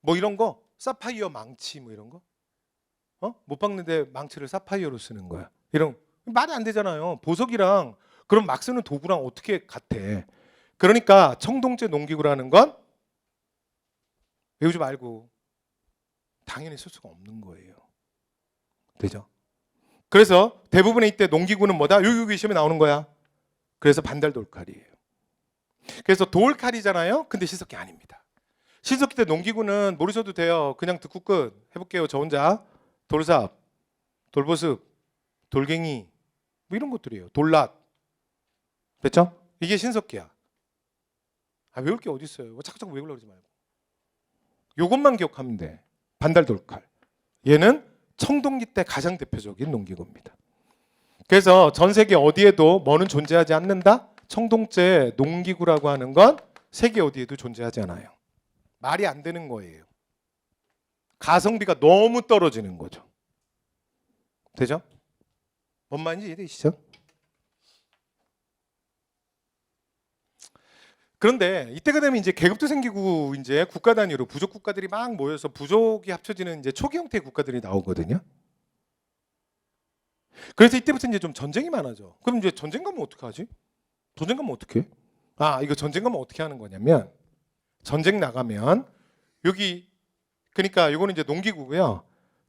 뭐 이런 거? 사파이어 망치 뭐 이런 거? 못 박는데 망치를 사파이어로 쓰는 거야. 이런 말이 안 되잖아요. 보석이랑 그럼 막 쓰는 도구랑 어떻게 같아? 그러니까 청동제 농기구라는 건 외우지 말고 당연히 쓸 수가 없는 거예요. 되죠? 그래서 대부분의 이때 농기구는 뭐다? 여기 시험에 나오는 거야. 그래서 반달 돌칼이에요. 그래서 돌칼이잖아요. 근데 신석기 아닙니다. 신석기 때 농기구는 모르셔도 돼요. 그냥 듣고 끝. 해볼게요. 저 혼자. 돌삽, 돌보습, 돌갱이 뭐 이런 것들이에요. 돌랏. 됐죠? 이게 신석기야. 외울 게 어디 있어요? 자꾸 외우려고 그러지 말고. 요것만 기억하면 돼. 반달 돌칼. 얘는 청동기 때 가장 대표적인 농기구입니다. 그래서 전 세계 어디에도 뭐는 존재하지 않는다? 청동제 농기구라고 하는 건 세계 어디에도 존재하지 않아요. 말이 안 되는 거예요. 가성비가 너무 떨어지는 거죠. 되죠? 뭔 말인지 이해되시죠? 그런데 이때가 되면 이제 계급도 생기고 이제 국가 단위로 부족 국가들이 막 모여서 부족이 합쳐지는 이제 초기 형태의 국가들이 나오거든요. 그래서 이때부터 이제 좀 전쟁이 많아져. 그럼 이제 전쟁 가면 어떻게 하지? 전쟁 가면 어떻게 해? 이거 전쟁 가면 어떻게 하는 거냐면 전쟁 나가면 여기 그러니까 이거는 이제 농기구고요.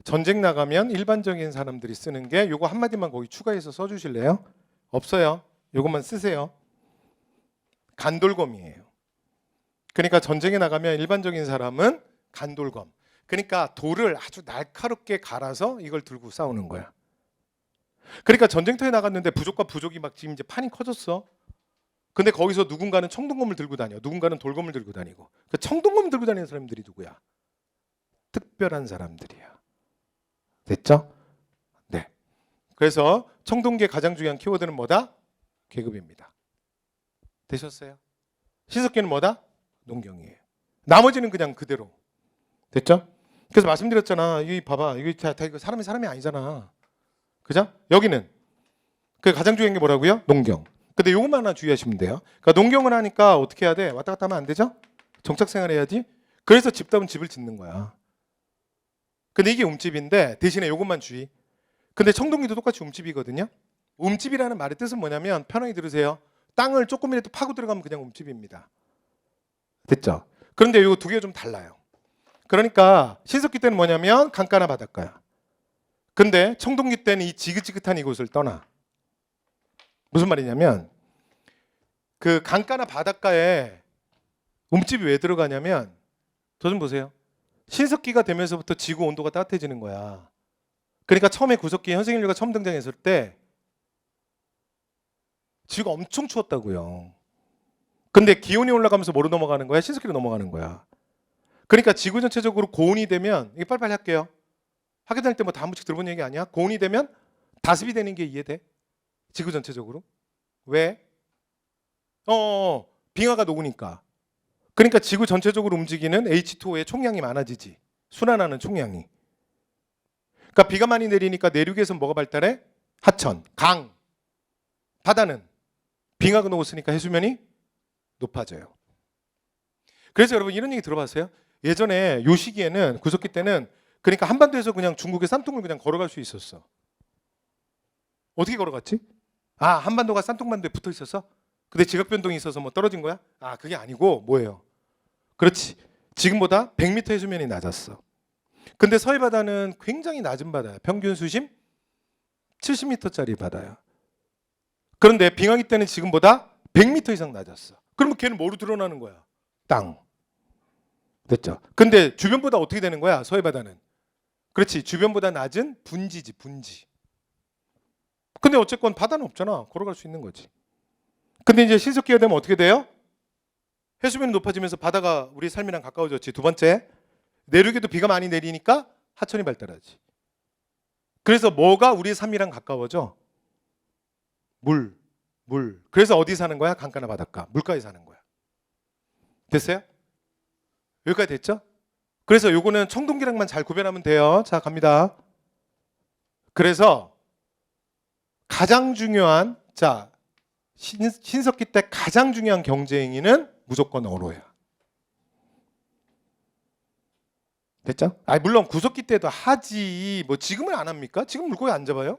전쟁 나가면 일반적인 사람들이 쓰는 게 요거 한마디만 거기 추가해서 써주실래요? 없어요. 요것만 쓰세요. 간돌검이에요. 그러니까 전쟁에 나가면 일반적인 사람은 간돌검. 그러니까 돌을 아주 날카롭게 갈아서 이걸 들고 싸우는 거야. 그러니까 전쟁터에 나갔는데 부족과 부족이 막 지금 이제 판이 커졌어. 근데 거기서 누군가는 청동검을 들고 다녀. 누군가는 돌검을 들고 다니고. 그 청동검 들고 다니는 사람들이 누구야? 특별한 사람들이야. 됐죠? 네. 그래서 청동기의 가장 중요한 키워드는 뭐다? 계급입니다. 되셨어요? 신석기는 뭐다? 농경이에요. 나머지는 그냥 그대로. 됐죠? 그래서 말씀드렸잖아. 이 봐봐. 이거 다 이거 사람이 아니잖아. 그죠? 여기는 그 가장 중요한 게 뭐라고요? 농경. 근데 요것만 하나 주의하시면 돼요. 그러니까 농경을 하니까 어떻게 해야 돼? 왔다 갔다 하면 안 되죠? 정착 생활 해야지. 그래서 집답은 집을 짓는 거야. 근데 이게 움집인데 대신에 요것만 주의. 근데 청동기도 똑같이 움집이거든요. 움집이라는 말의 뜻은 뭐냐면 편하게 들으세요. 땅을 조금이라도 파고 들어가면 그냥 움집입니다. 됐죠? 그런데 이 두 개가 좀 달라요. 그러니까 신석기 때는 뭐냐면 강가나 바닷가야. 근데 청동기 때는 이 지긋지긋한 이곳을 떠나. 무슨 말이냐면 그 강가나 바닷가에 움집이 왜 들어가냐면 저 좀 보세요. 신석기가 되면서부터 지구 온도가 따뜻해지는 거야. 그러니까 처음에 구석기에 현생인류가 처음 등장했을 때 지구가 엄청 추웠다고요. 근데 기온이 올라가면서 뭐로 넘어가는 거야? 신석기로 넘어가는 거야. 그러니까 지구 전체적으로 고온이 되면 이게 빨리빨리 할게요. 학교 다닐 때 뭐 다 한 번씩 들어본 얘기 아니야? 고온이 되면 다습이 되는 게 이해돼? 지구 전체적으로? 왜? 빙하가 녹으니까. 그러니까 지구 전체적으로 움직이는 H2O의 총량이 많아지지. 순환하는 총량이. 그러니까 비가 많이 내리니까 내륙에서 뭐가 발달해? 하천, 강. 바다는 빙하가 녹았으니까 해수면이 높아져요. 그래서 여러분 이런 얘기 들어봤어요? 예전에 요 시기에는 구석기 때는 그러니까 한반도에서 그냥 중국의 쌈통을 그냥 걸어갈 수 있었어. 어떻게 걸어갔지? 한반도가 쌈통반도에 붙어 있어서? 근데 지각 변동이 있어서 뭐 떨어진 거야? 그게 아니고 뭐예요? 그렇지. 지금보다 100m 해수면이 낮았어. 근데 서해 바다는 굉장히 낮은 바다야. 평균 수심 70m짜리 바다야. 그런데 빙하기 때는 지금보다 100m 이상 낮았어. 그러면 걔는 뭐로 드러나는 거야? 땅. 됐죠? 근데 주변보다 어떻게 되는 거야? 서해 바다는. 그렇지. 주변보다 낮은 분지지, 분지. 근데 어쨌건 바다는 없잖아. 걸어갈 수 있는 거지. 근데 이제 신석기가 되면 어떻게 돼요? 해수면이 높아지면서 바다가 우리 삶이랑 가까워졌지. 두 번째, 내륙에도 비가 많이 내리니까 하천이 발달하지. 그래서 뭐가 우리 삶이랑 가까워져? 물. 그래서 어디 사는 거야? 강가나 바닷가. 물가에 사는 거야. 됐어요? 여기까지 됐죠? 그래서 요거는 청동기랑만 잘 구별하면 돼요. 자, 갑니다. 그래서 가장 중요한 신석기 때 가장 중요한 경제행위는 무조건 어로야. 됐죠? 물론 구석기 때도 하지. 뭐 지금은 안 합니까? 지금 물고기 안 잡아요?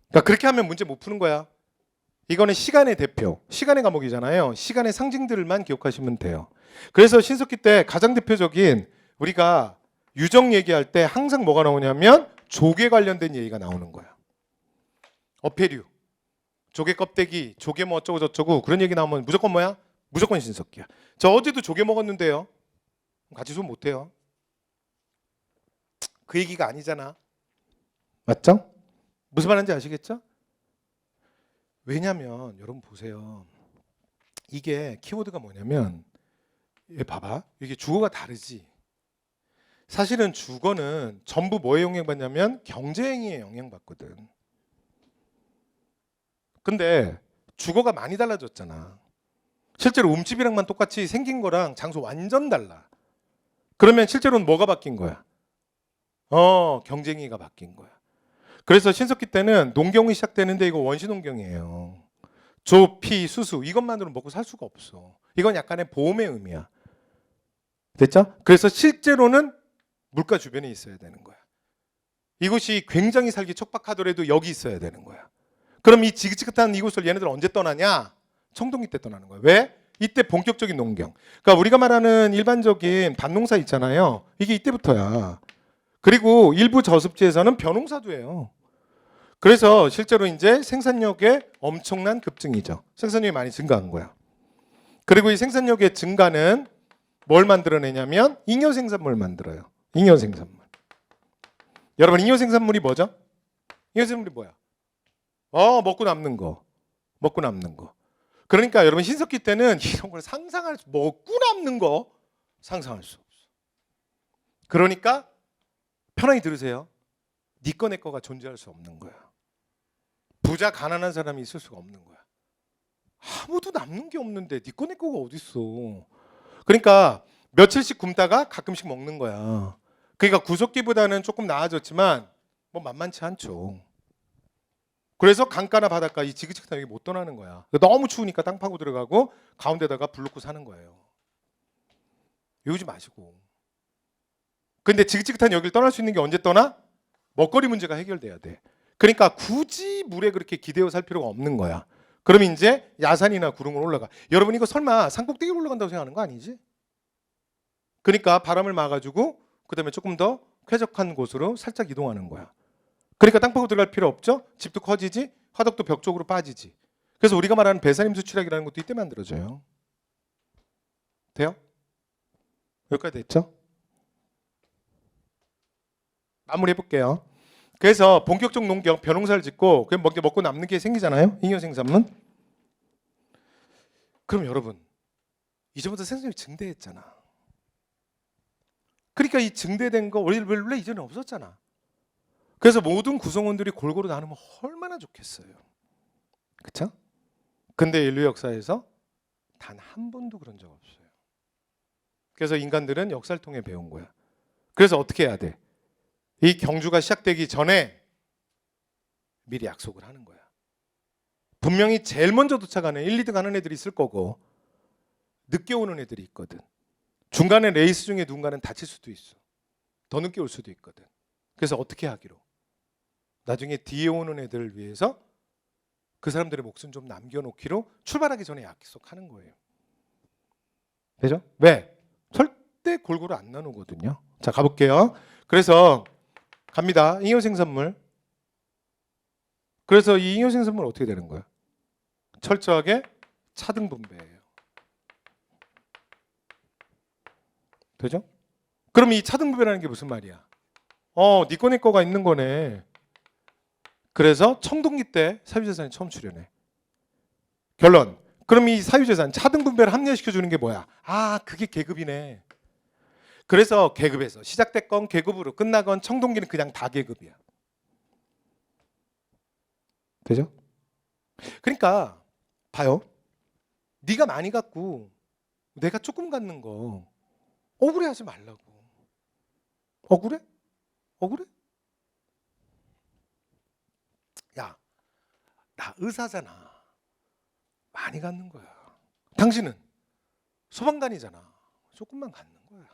그러니까 그렇게 하면 문제 못 푸는 거야. 이거는 시간의 대표, 시간의 과목이잖아요. 시간의 상징들만 기억하시면 돼요. 그래서 신석기 때 가장 대표적인 우리가 유적 얘기할 때 항상 뭐가 나오냐면 조개 관련된 얘기가 나오는 거야. 어패류, 조개 껍데기, 조개 뭐 어쩌고 저쩌고 그런 얘기 나오면 무조건 뭐야? 무조건 신석기야. 저 어제도 조개 먹었는데요. 같이 수업 못해요. 그 얘기가 아니잖아. 맞죠? 무슨 말인지 아시겠죠? 왜냐면 여러분 보세요. 이게 키워드가 뭐냐면 봐봐. 이게 주어가 다르지. 사실은 주어는 전부 뭐에 영향받냐면 경제행위에 영향받거든. 근데 주어가 많이 달라졌잖아. 실제로 움집이랑만 똑같이 생긴 거랑 장소 완전 달라. 그러면 실제로는 뭐가 바뀐 거야? 경쟁이가 바뀐 거야. 그래서 신석기 때는 농경이 시작되는데 이거 원시농경이에요. 조, 피, 수수 이것만으로 먹고 살 수가 없어. 이건 약간의 보험의 의미야. 됐죠? 그래서 실제로는 물가 주변에 있어야 되는 거야. 이곳이 굉장히 살기 척박하더라도 여기 있어야 되는 거야. 그럼 이 지긋지긋한 이곳을 얘네들 언제 떠나냐? 청동기 때 떠나는 거야. 왜? 이때 본격적인 농경. 그러니까 우리가 말하는 일반적인 밭농사 있잖아요. 이게 이때부터야. 그리고 일부 저습지에서는 벼농사도 해요. 그래서 실제로 이제 생산력의 엄청난 급증이죠. 생산력이 많이 증가한 거야. 그리고 이 생산력의 증가는 뭘 만들어내냐면 잉여 생산물 만들어요. 잉여 생산물. 여러분 잉여 생산물이 뭐죠? 잉여 생산물이 뭐야? 먹고 남는 거. 먹고 남는 거. 그러니까 여러분 신석기 때는 이런 걸 먹고 남는 거 상상할 수 없어. 그러니까 편하게 들으세요. 네 거 내 거가 존재할 수 없는 거야. 부자 가난한 사람이 있을 수가 없는 거야. 아무도 남는 게 없는데 네 거 내 거가 어디 있어? 그러니까 며칠씩 굶다가 가끔씩 먹는 거야. 그러니까 구석기보다는 조금 나아졌지만 뭐 만만치 않죠. 그래서 강가나 바닷가 이 지긋지긋한 여기 못 떠나는 거야. 너무 추우니까 땅 파고 들어가고 가운데다가 불 놓고 사는 거예요. 외우지 마시고. 근데 지긋지긋한 여기를 떠날 수 있는 게 언제 떠나? 먹거리 문제가 해결돼야 돼. 그러니까 굳이 물에 그렇게 기대어 살 필요가 없는 거야. 그러면 이제 야산이나 구름으로 올라가. 여러분 이거 설마 산꼭대기로 올라간다고 생각하는 거 아니지? 그러니까 바람을 막아주고 그다음에 조금 더 쾌적한 곳으로 살짝 이동하는 거야. 그러니까 땅 파고 들어갈 필요 없죠? 집도 커지지, 화덕도 벽 쪽으로 빠지지. 그래서 우리가 말하는 배산임수 추락이라는 것도 이때 만들어져요. 돼요? 여기까지 됐죠? 마무리해 볼게요. 그래서 본격적 농경, 벼농사를 짓고 그냥 먹고 남는 게 생기잖아요. 잉여 생산물. 그럼 여러분 이전부터 생산량이 증대했잖아. 그러니까 이 증대된 거 원래 이전에 없었잖아. 그래서 모든 구성원들이 골고루 나누면 얼마나 좋겠어요. 그렇죠? 근데 인류 역사에서 단 한 번도 그런 적 없어요. 그래서 인간들은 역사를 통해 배운 거야. 그래서 어떻게 해야 돼? 이 경주가 시작되기 전에 미리 약속을 하는 거야. 분명히 제일 먼저 도착하는 1, 2등 하는 애들이 있을 거고 늦게 오는 애들이 있거든. 중간에 레이스 중에 누군가는 다칠 수도 있어. 더 늦게 올 수도 있거든. 그래서 어떻게 하기로? 나중에 뒤에 오는 애들을 위해서 그 사람들의 몫은 좀 남겨놓기로 출발하기 전에 약속하는 거예요. 되죠? 왜? 절대 골고루 안 나누거든요. 자, 가볼게요. 그래서 갑니다. 잉여 생산물. 그래서 이 잉여 생산물은 어떻게 되는 거야? 철저하게 차등 분배예요. 되죠? 그럼 이 차등 분배라는 게 무슨 말이야? 네 거 내 거가 있는 거네. 그래서 청동기 때 사유재산이 처음 출현해. 결론. 그럼 이 사유재산 차등 분배를 합리화시켜 주는 게 뭐야? 그게 계급이네. 그래서 계급에서 시작됐건 계급으로 끝나건 청동기는 그냥 다 계급이야. 되죠? 그러니까 봐요. 네가 많이 갖고 내가 조금 갖는 거 억울해하지 말라고. 억울해? 억울해? 야, 나 의사잖아. 많이 갖는 거야. 당신은 소방관이잖아. 조금만 갖는 거야.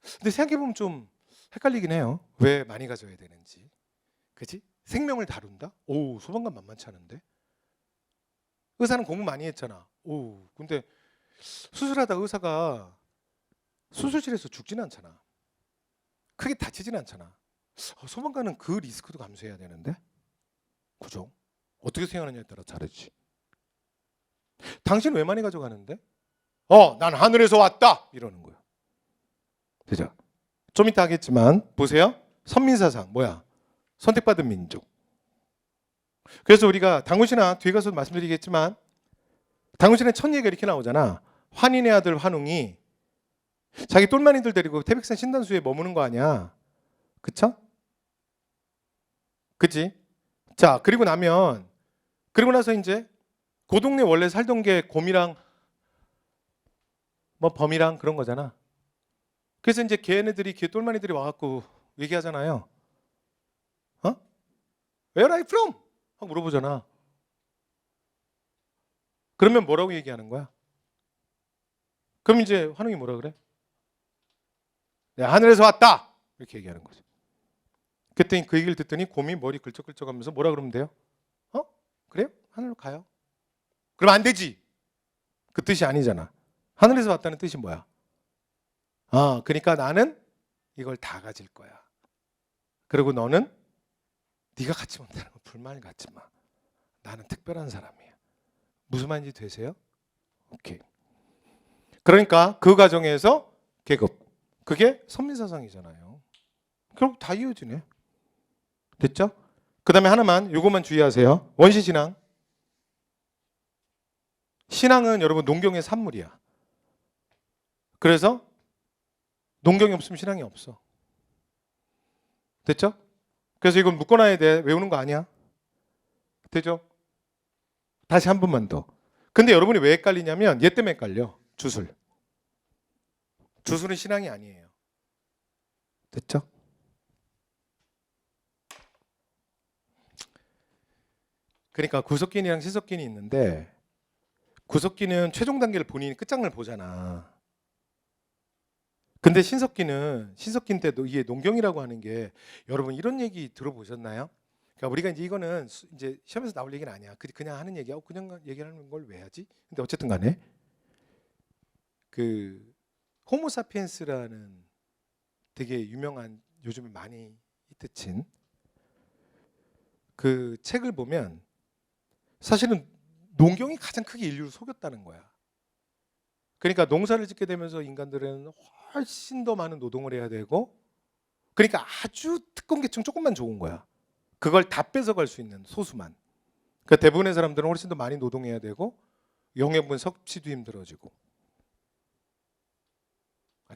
근데 생각해보면 좀 헷갈리긴 해요. 왜 많이 가져야 되는지. 그치? 생명을 다룬다? 오, 소방관 만만치 않은데? 의사는 공부 많이 했잖아. 오, 근데 수술하다 의사가 수술실에서 죽지는 않잖아. 크게 다치지는 않잖아. 소방관은 그 리스크도 감수해야 되는데? 그죠? 어떻게 생각하느냐에 따라 다르지. 당신 왜 많이 가져가는데? 난 하늘에서 왔다! 이러는 거야. 되죠? 좀 이따 하겠지만 보세요. 선민사상 뭐야? 선택받은 민족. 그래서 우리가 당군신화 뒤에 가서 말씀드리겠지만 당군신화의 첫 얘기가 이렇게 나오잖아. 환인의 아들 환웅이 자기 똘마니들 데리고 태백산 신단수에 머무는 거 아니야. 그쵸? 그치? 자, 그리고 나서 이제 그 동네 원래 살던 게 곰이랑 뭐 범이랑 그런 거잖아. 그래서 이제 걔네들이 똘마니들이 와갖고 얘기하잖아요. Where are you from? 하고 물어보잖아. 그러면 뭐라고 얘기하는 거야? 그럼 이제 환웅이 뭐라 그래? 하늘에서 왔다! 이렇게 얘기하는 거죠. 그랬더니 그 얘기를 듣더니 곰이 머리 긁적긁적하면서 뭐라 그러면 돼요? 그래요? 하늘로 가요. 그럼 안 되지. 그 뜻이 아니잖아. 하늘에서 왔다는 뜻이 뭐야? 그러니까 나는 이걸 다 가질 거야. 그리고 너는 네가 갖지 못하는 거 불만을 갖지 마. 나는 특별한 사람이야. 무슨 말인지 되세요? 오케이. 그러니까 그 과정에서 계급. 그게 선민사상이잖아요. 결국 다 이어지네. 됐죠? 그 다음에 하나만 요것만 주의하세요. 원시신앙. 신앙은 여러분 농경의 산물이야. 그래서 농경이 없으면 신앙이 없어. 됐죠? 그래서 이건 묶어놔야 돼. 외우는 거 아니야. 되죠? 다시 한 번만 더. 근데 여러분이 왜 헷갈리냐면 얘 때문에 헷갈려. 주술. 주술은 신앙이 아니에요. 됐죠? 그러니까 구석기인이랑 신석기인이 있는데 구석기는 최종 단계를 본인이 끝장을 보잖아. 근데 신석기인 때도 이게 농경이라고 하는 게 여러분 이런 얘기 들어보셨나요? 그러니까 우리가 이제 이거는 이제 시험에서 나올 얘기는 아니야. 그냥 하는 얘기야. 그냥 얘기하는 걸 왜 하지? 근데 어쨌든 간에 그 호모사피엔스라는 되게 유명한 요즘에 많이 히트친 그 책을 보면 사실은 농경이 가장 크게 인류를 속였다는 거야. 그러니까 농사를 짓게 되면서 인간들은 훨씬 더 많은 노동을 해야 되고, 그러니까 아주 특권계층 조금만 좋은 거야. 그걸 다 뺏어갈 수 있는 소수만. 그러니까 대부분의 사람들은 훨씬 더 많이 노동해야 되고 영양분 섭취도 힘들어지고.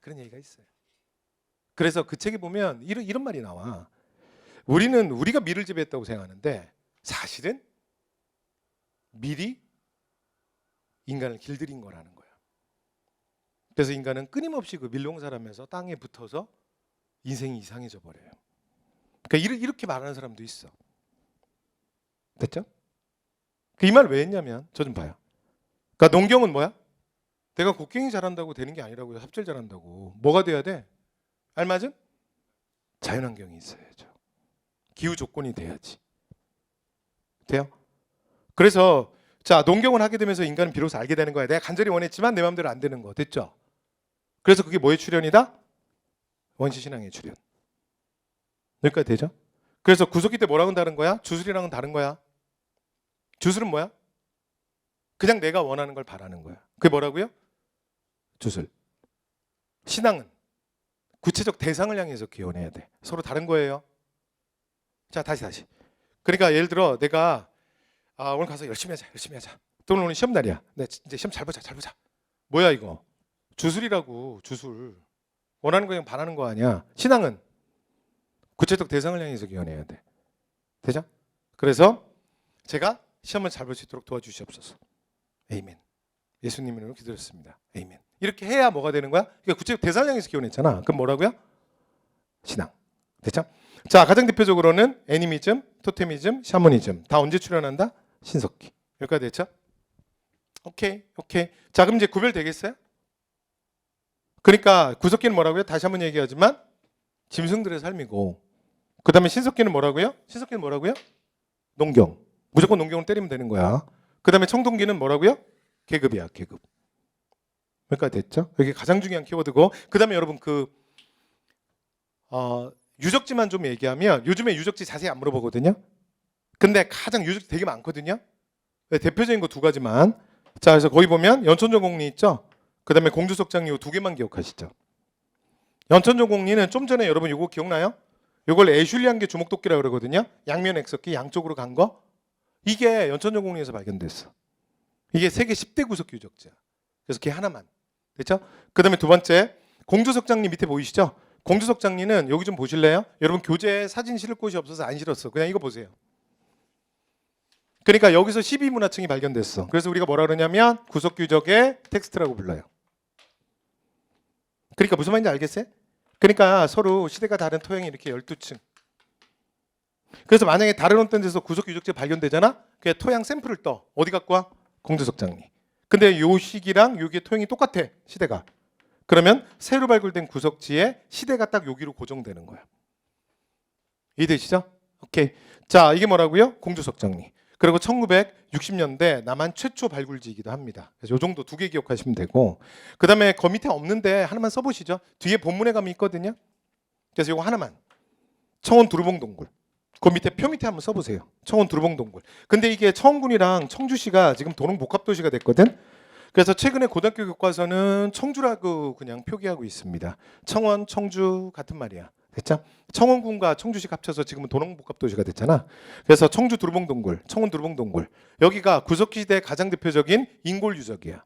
그런 얘기가 있어요. 그래서 그 책에 보면 이런 말이 나와. 우리가 밀을 재배했다고 생각하는데 사실은 밀이 인간을 길들인 거라는 거야. 그래서 인간은 끊임없이 그 밀농사를 하면서 땅에 붙어서 인생이 이상해져 버려요. 그러니까 이렇게 말하는 사람도 있어. 됐죠? 그 이 말 왜 했냐면 저 좀 봐요. 그러니까 농경은 뭐야? 내가 곡괭이 잘한다고 되는 게 아니라고요. 합질 잘한다고. 뭐가 돼야 돼? 알맞은 자연환경이 있어야죠. 기후 조건이 돼야지. 돼요? 그래서 자, 농경을 하게 되면서 인간은 비로소 알게 되는 거야. 내가 간절히 원했지만 내 마음대로 안 되는 거. 됐죠? 그래서 그게 뭐의 출현이다? 원시신앙의 출현. 여기까지 되죠? 그래서 구속기 때 뭐랑은 다른 거야? 주술이랑은 다른 거야. 주술은 뭐야? 그냥 내가 원하는 걸 바라는 거야. 그게 뭐라고요? 주술. 신앙은 구체적 대상을 향해서 기원해야 돼. 서로 다른 거예요. 자, 다시. 그러니까 예를 들어 내가 오늘 가서 열심히 하자. 또 오늘 시험 날이야. 네, 이제 시험 잘 보자. 뭐야 이거? 주술이라고. 주술. 원하는 거 그냥 바라는 거 아니야. 신앙은 구체적 대상을 향해서 기원해야 돼. 되죠? 그래서 제가 시험을 잘 볼 수 있도록 도와주시옵소서. 에이멘. 예수님 이름으로 기도했습니다. 에이멘. 이렇게 해야 뭐가 되는 거야? 그러니까 구체적 대상을 향해서 기원했잖아. 그럼 뭐라고요? 신앙. 됐죠? 자, 가장 대표적으로는 애니미즘, 토테미즘, 샤머니즘. 다 언제 출현한다? 신석기. 여기까지 됐죠? 오케이. 자, 그럼 이제 구별되겠어요? 그러니까 구석기는 뭐라고요? 다시 한번 얘기하지만 짐승들의 삶이고, 그 다음에 신석기는 뭐라고요? 농경. 무조건 농경을 때리면 되는 거야. 그 다음에 청동기는 뭐라고요? 계급이야, 계급. 여기까지 됐죠? 여기 가장 중요한 키워드고, 그 다음에 여러분 유적지만 좀 얘기하면 요즘에 유적지 자세히 안 물어보거든요. 근데 가장 유적지 되게 많거든요. 대표적인 거 두 가지만. 자, 그래서 거기 보면 연천전공리 있죠. 그 다음에 공주석장 이 두 개만 기억하시죠. 연천전공리는 좀 전에 여러분 이거 기억나요? 이걸 애슐리안개 주목도끼라고 그러거든요. 양면 액석기 양쪽으로 간 거. 이게 연천전공리에서 발견됐어. 이게 세계 10대 구석기 유적지야. 그래서 걔 하나만. 됐죠? 그 다음에 두 번째 공주석장리 밑에 보이시죠? 공주석장리는 여기 좀 보실래요? 여러분 교재에 사진 실을 곳이 없어서 안 실었어. 그냥 이거 보세요. 그러니까 여기서 12문화층이 발견됐어. 그래서 우리가 뭐라 그러냐면 구석유적의 텍스트라고 불러요. 그러니까 무슨 말인지 알겠어요? 그러니까 서로 시대가 다른 토양이 이렇게 12층. 그래서 만약에 다른 어떤 데서 구석유적지 발견되잖아? 그 토양 샘플을 떠. 어디 갖고 와? 공주석장리. 근데 요 시기랑 여기에 토양이 똑같아. 시대가. 그러면 새로 발굴된 구석지에 시대가 딱 여기로 고정되는 거야. 이해되시죠? 오케이. 자, 이게 뭐라고요? 공주석장리. 그리고 1960년대 남한 최초 발굴지이기도 합니다. 그래서 요 정도 두 개 기억하시면 되고, 그 다음에 그 밑에 없는데 하나만 써보시죠. 뒤에 본문에 가면 있거든요. 그래서 이거 하나만. 청원 두루봉동굴. 그 밑에 표 밑에 한번 써보세요. 청원 두루봉동굴. 근데 이게 청원군이랑 청주시가 지금 도농복합도시가 됐거든. 그래서 최근에 고등학교 교과서는 청주라고 그냥 표기하고 있습니다. 청원, 청주 같은 말이야. 됐죠? 청원군과 청주시 합쳐서 지금은 도농복합도시가 됐잖아. 그래서 청주 두루봉동굴, 청원 두루봉동굴. 여기가 구석기 시대 가장 대표적인 인골 유적이야.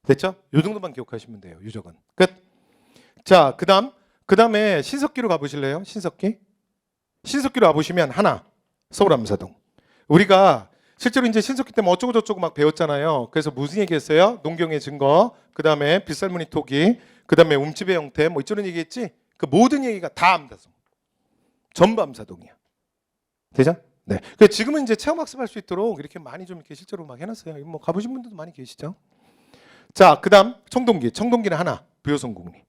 됐죠? 요 정도만 기억하시면 돼요. 유적은. 끝. 자, 그다음에 신석기로 가보실래요? 신석기로 와보시면 하나, 서울 암사동. 우리가 실제로 이제 신석기 때문에 어쩌고 저쩌고 막 배웠잖아요. 그래서 무슨 얘기했어요? 농경의 증거, 그 다음에 빗살무늬 토기, 그 다음에 움집의 형태, 뭐 이쪽은 얘기했지. 그 모든 얘기가 다 암사동, 전부 암사동이야. 되죠? 네. 그래서 지금은 이제 체험 학습할 수 있도록 이렇게 많이 좀 이렇게 실제로 막 해놨어요. 뭐 가보신 분들도 많이 계시죠. 자, 그다음 청동기는 하나, 부여성국리.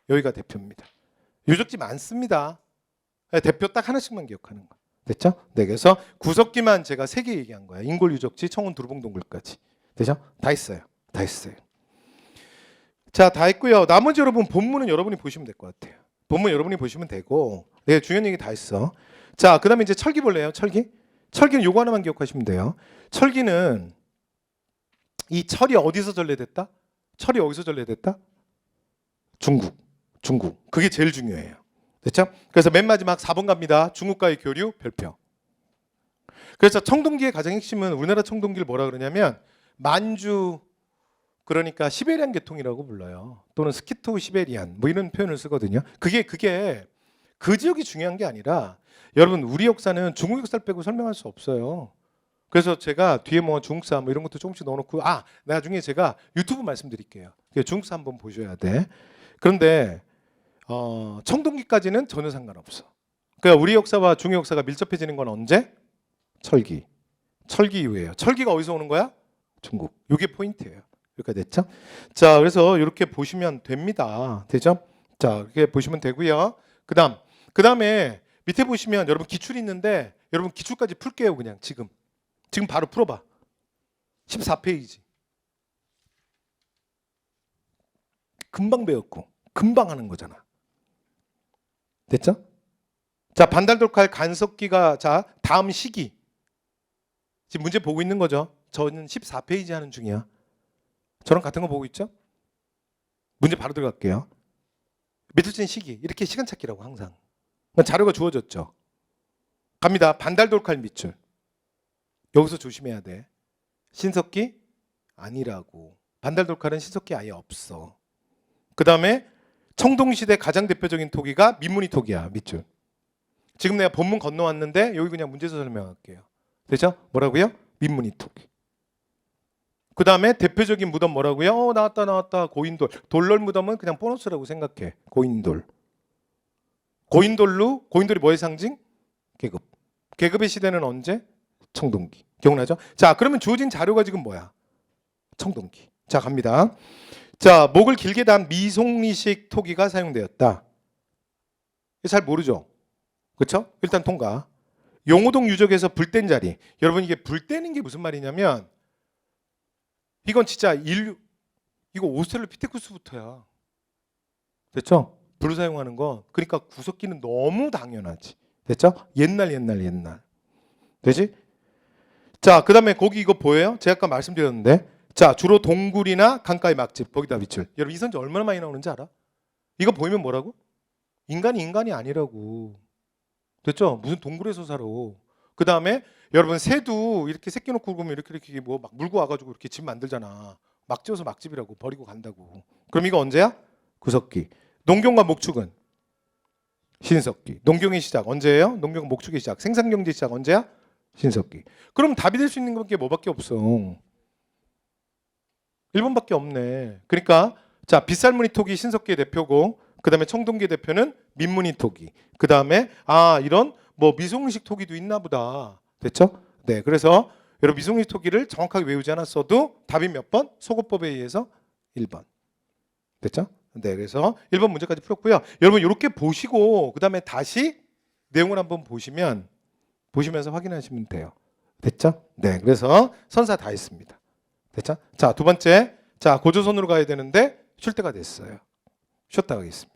여기가 대표입니다. 유적지 많습니다. 대표 딱 하나씩만 기억하는 거. 됐죠? 네, 그래서 구석기만 제가 3개 얘기한 거예요. 인골, 유적지, 청운, 두루봉, 동굴까지. 되죠? 다 했어요. 다 했어요. 자, 다 했고요. 나머지 여러분 본문은 여러분이 보시면 될 것 같아요. 본문 여러분이 보시면 되고, 네, 중요한 얘기 다 했어. 자, 그다음에 이제 철기 볼래요? 철기? 철기는 요거 하나만 기억하시면 돼요. 철기는 이 철이 어디서 전래됐다? 철이 어디서 전래됐다? 중국. 중국. 그게 제일 중요해요. 됐죠? 그래서 맨 마지막 4번 갑니다. 중국과의 교류 별표. 그래서 청동기의 가장 핵심은 우리나라 청동기를 뭐라 그러냐면 만주, 그러니까 시베리안 계통이라고 불러요. 또는 스키토 시베리안 뭐 이런 표현을 쓰거든요. 그게 그 지역이 중요한 게 아니라 여러분 우리 역사는 중국 역사를 빼고 설명할 수 없어요. 그래서 제가 뒤에 뭐 중국사 뭐 이런 것도 조금씩 넣어놓고 나중에 제가 유튜브 말씀드릴게요. 중국사 한번 보셔야 돼. 그런데 청동기까지는 전혀 상관없어. 그러니까 우리 역사와 중국 역사가 밀접해지는 건 언제? 철기. 철기 이후에요. 철기가 어디서 오는 거야? 중국. 이게 포인트예요. 이렇게 됐죠? 자, 그래서 이렇게 보시면 됩니다. 되죠? 자, 이렇게 보시면 되고요. 그다음에 밑에 보시면 여러분 기출 있는데 여러분 기출까지 풀게요. 그냥 지금 바로 풀어봐. 14페이지. 금방 배웠고 금방 하는 거잖아. 됐죠? 자, 반달돌칼 간섭기가 자 다음 시기. 지금 문제 보고 있는 거죠? 저는 14페이지 하는 중이야. 저랑 같은 거 보고 있죠? 문제 바로 들어갈게요. 밑줄 시기 이렇게 시간 찾기라고 항상. 자료가 주어졌죠. 갑니다. 반달돌칼 밑줄. 여기서 조심해야 돼. 신석기 아니라고. 반달돌칼은 신석기 아예 없어. 그 다음에 청동시대 가장 대표적인 토기가 민문이 토기야. 밑줄. 지금 내가 본문 건너왔는데 여기 그냥 문제에서 설명할게요. 되죠? 뭐라고요? 민문이 토기. 그 다음에 대표적인 무덤 뭐라고요? 나왔다. 고인돌. 돌널 무덤은 그냥 보너스라고 생각해. 고인돌. 고인돌이 뭐의 상징? 계급. 계급의 시대는 언제? 청동기. 기억나죠? 자, 그러면 주어진 자료가 지금 뭐야? 청동기. 자, 갑니다. 자, 목을 길게 단 미송리식 토기가 사용되었다. 잘 모르죠? 그렇죠? 일단 통과. 용호동 유적에서 불 뗀 자리. 여러분 이게 불 떼는 게 무슨 말이냐면 이건 진짜 이거 오스트랄로피테쿠스부터야. 됐죠? 불을 사용하는 거. 그러니까 구석기는 너무 당연하지. 됐죠? 옛날. 되지? 자, 그다음에 거기 이거 보여요? 제가 아까 말씀드렸는데. 자, 주로 동굴이나 강가의 막집. 거기다 밑줄. 여러분 이 선지 얼마나 많이 나오는지 알아? 이거 보이면 뭐라고? 인간이 아니라고. 됐죠? 무슨 동굴에서 살아. 그다음에 여러분 새도 이렇게 새끼 놓고 그러면 이렇게 뭐 막 물고 와가지고 이렇게 집 만들잖아. 막 지어서 막집이라고 버리고 간다고. 그럼 이거 언제야? 구석기. 농경과 목축은 신석기. 농경의 시작 언제예요? 농경 목축의 시작. 생산경제 시작 언제야? 신석기. 그럼 답이 될 수 있는 게 뭐밖에 없어. 1번밖에 없네. 그러니까 자, 빗살무늬 토기 신석기의 대표고 그다음에 청동기의 대표는 민무늬 토기. 그다음에 이런 뭐 미송식 토기도 있나 보다. 됐죠? 네. 그래서 여러분 미송식 토기를 정확하게 외우지 않았어도 답이 몇 번? 소거법에 의해서 1번. 됐죠? 네. 그래서 1번 문제까지 풀었고요. 여러분 이렇게 보시고 그다음에 다시 내용을 한번 보시면서 확인하시면 돼요. 됐죠? 네. 그래서 선사 다 했습니다. 됐죠? 자, 두 번째. 자, 고조선으로 가야 되는데 쉴 때가 됐어요. 쉬었다 가겠습니다.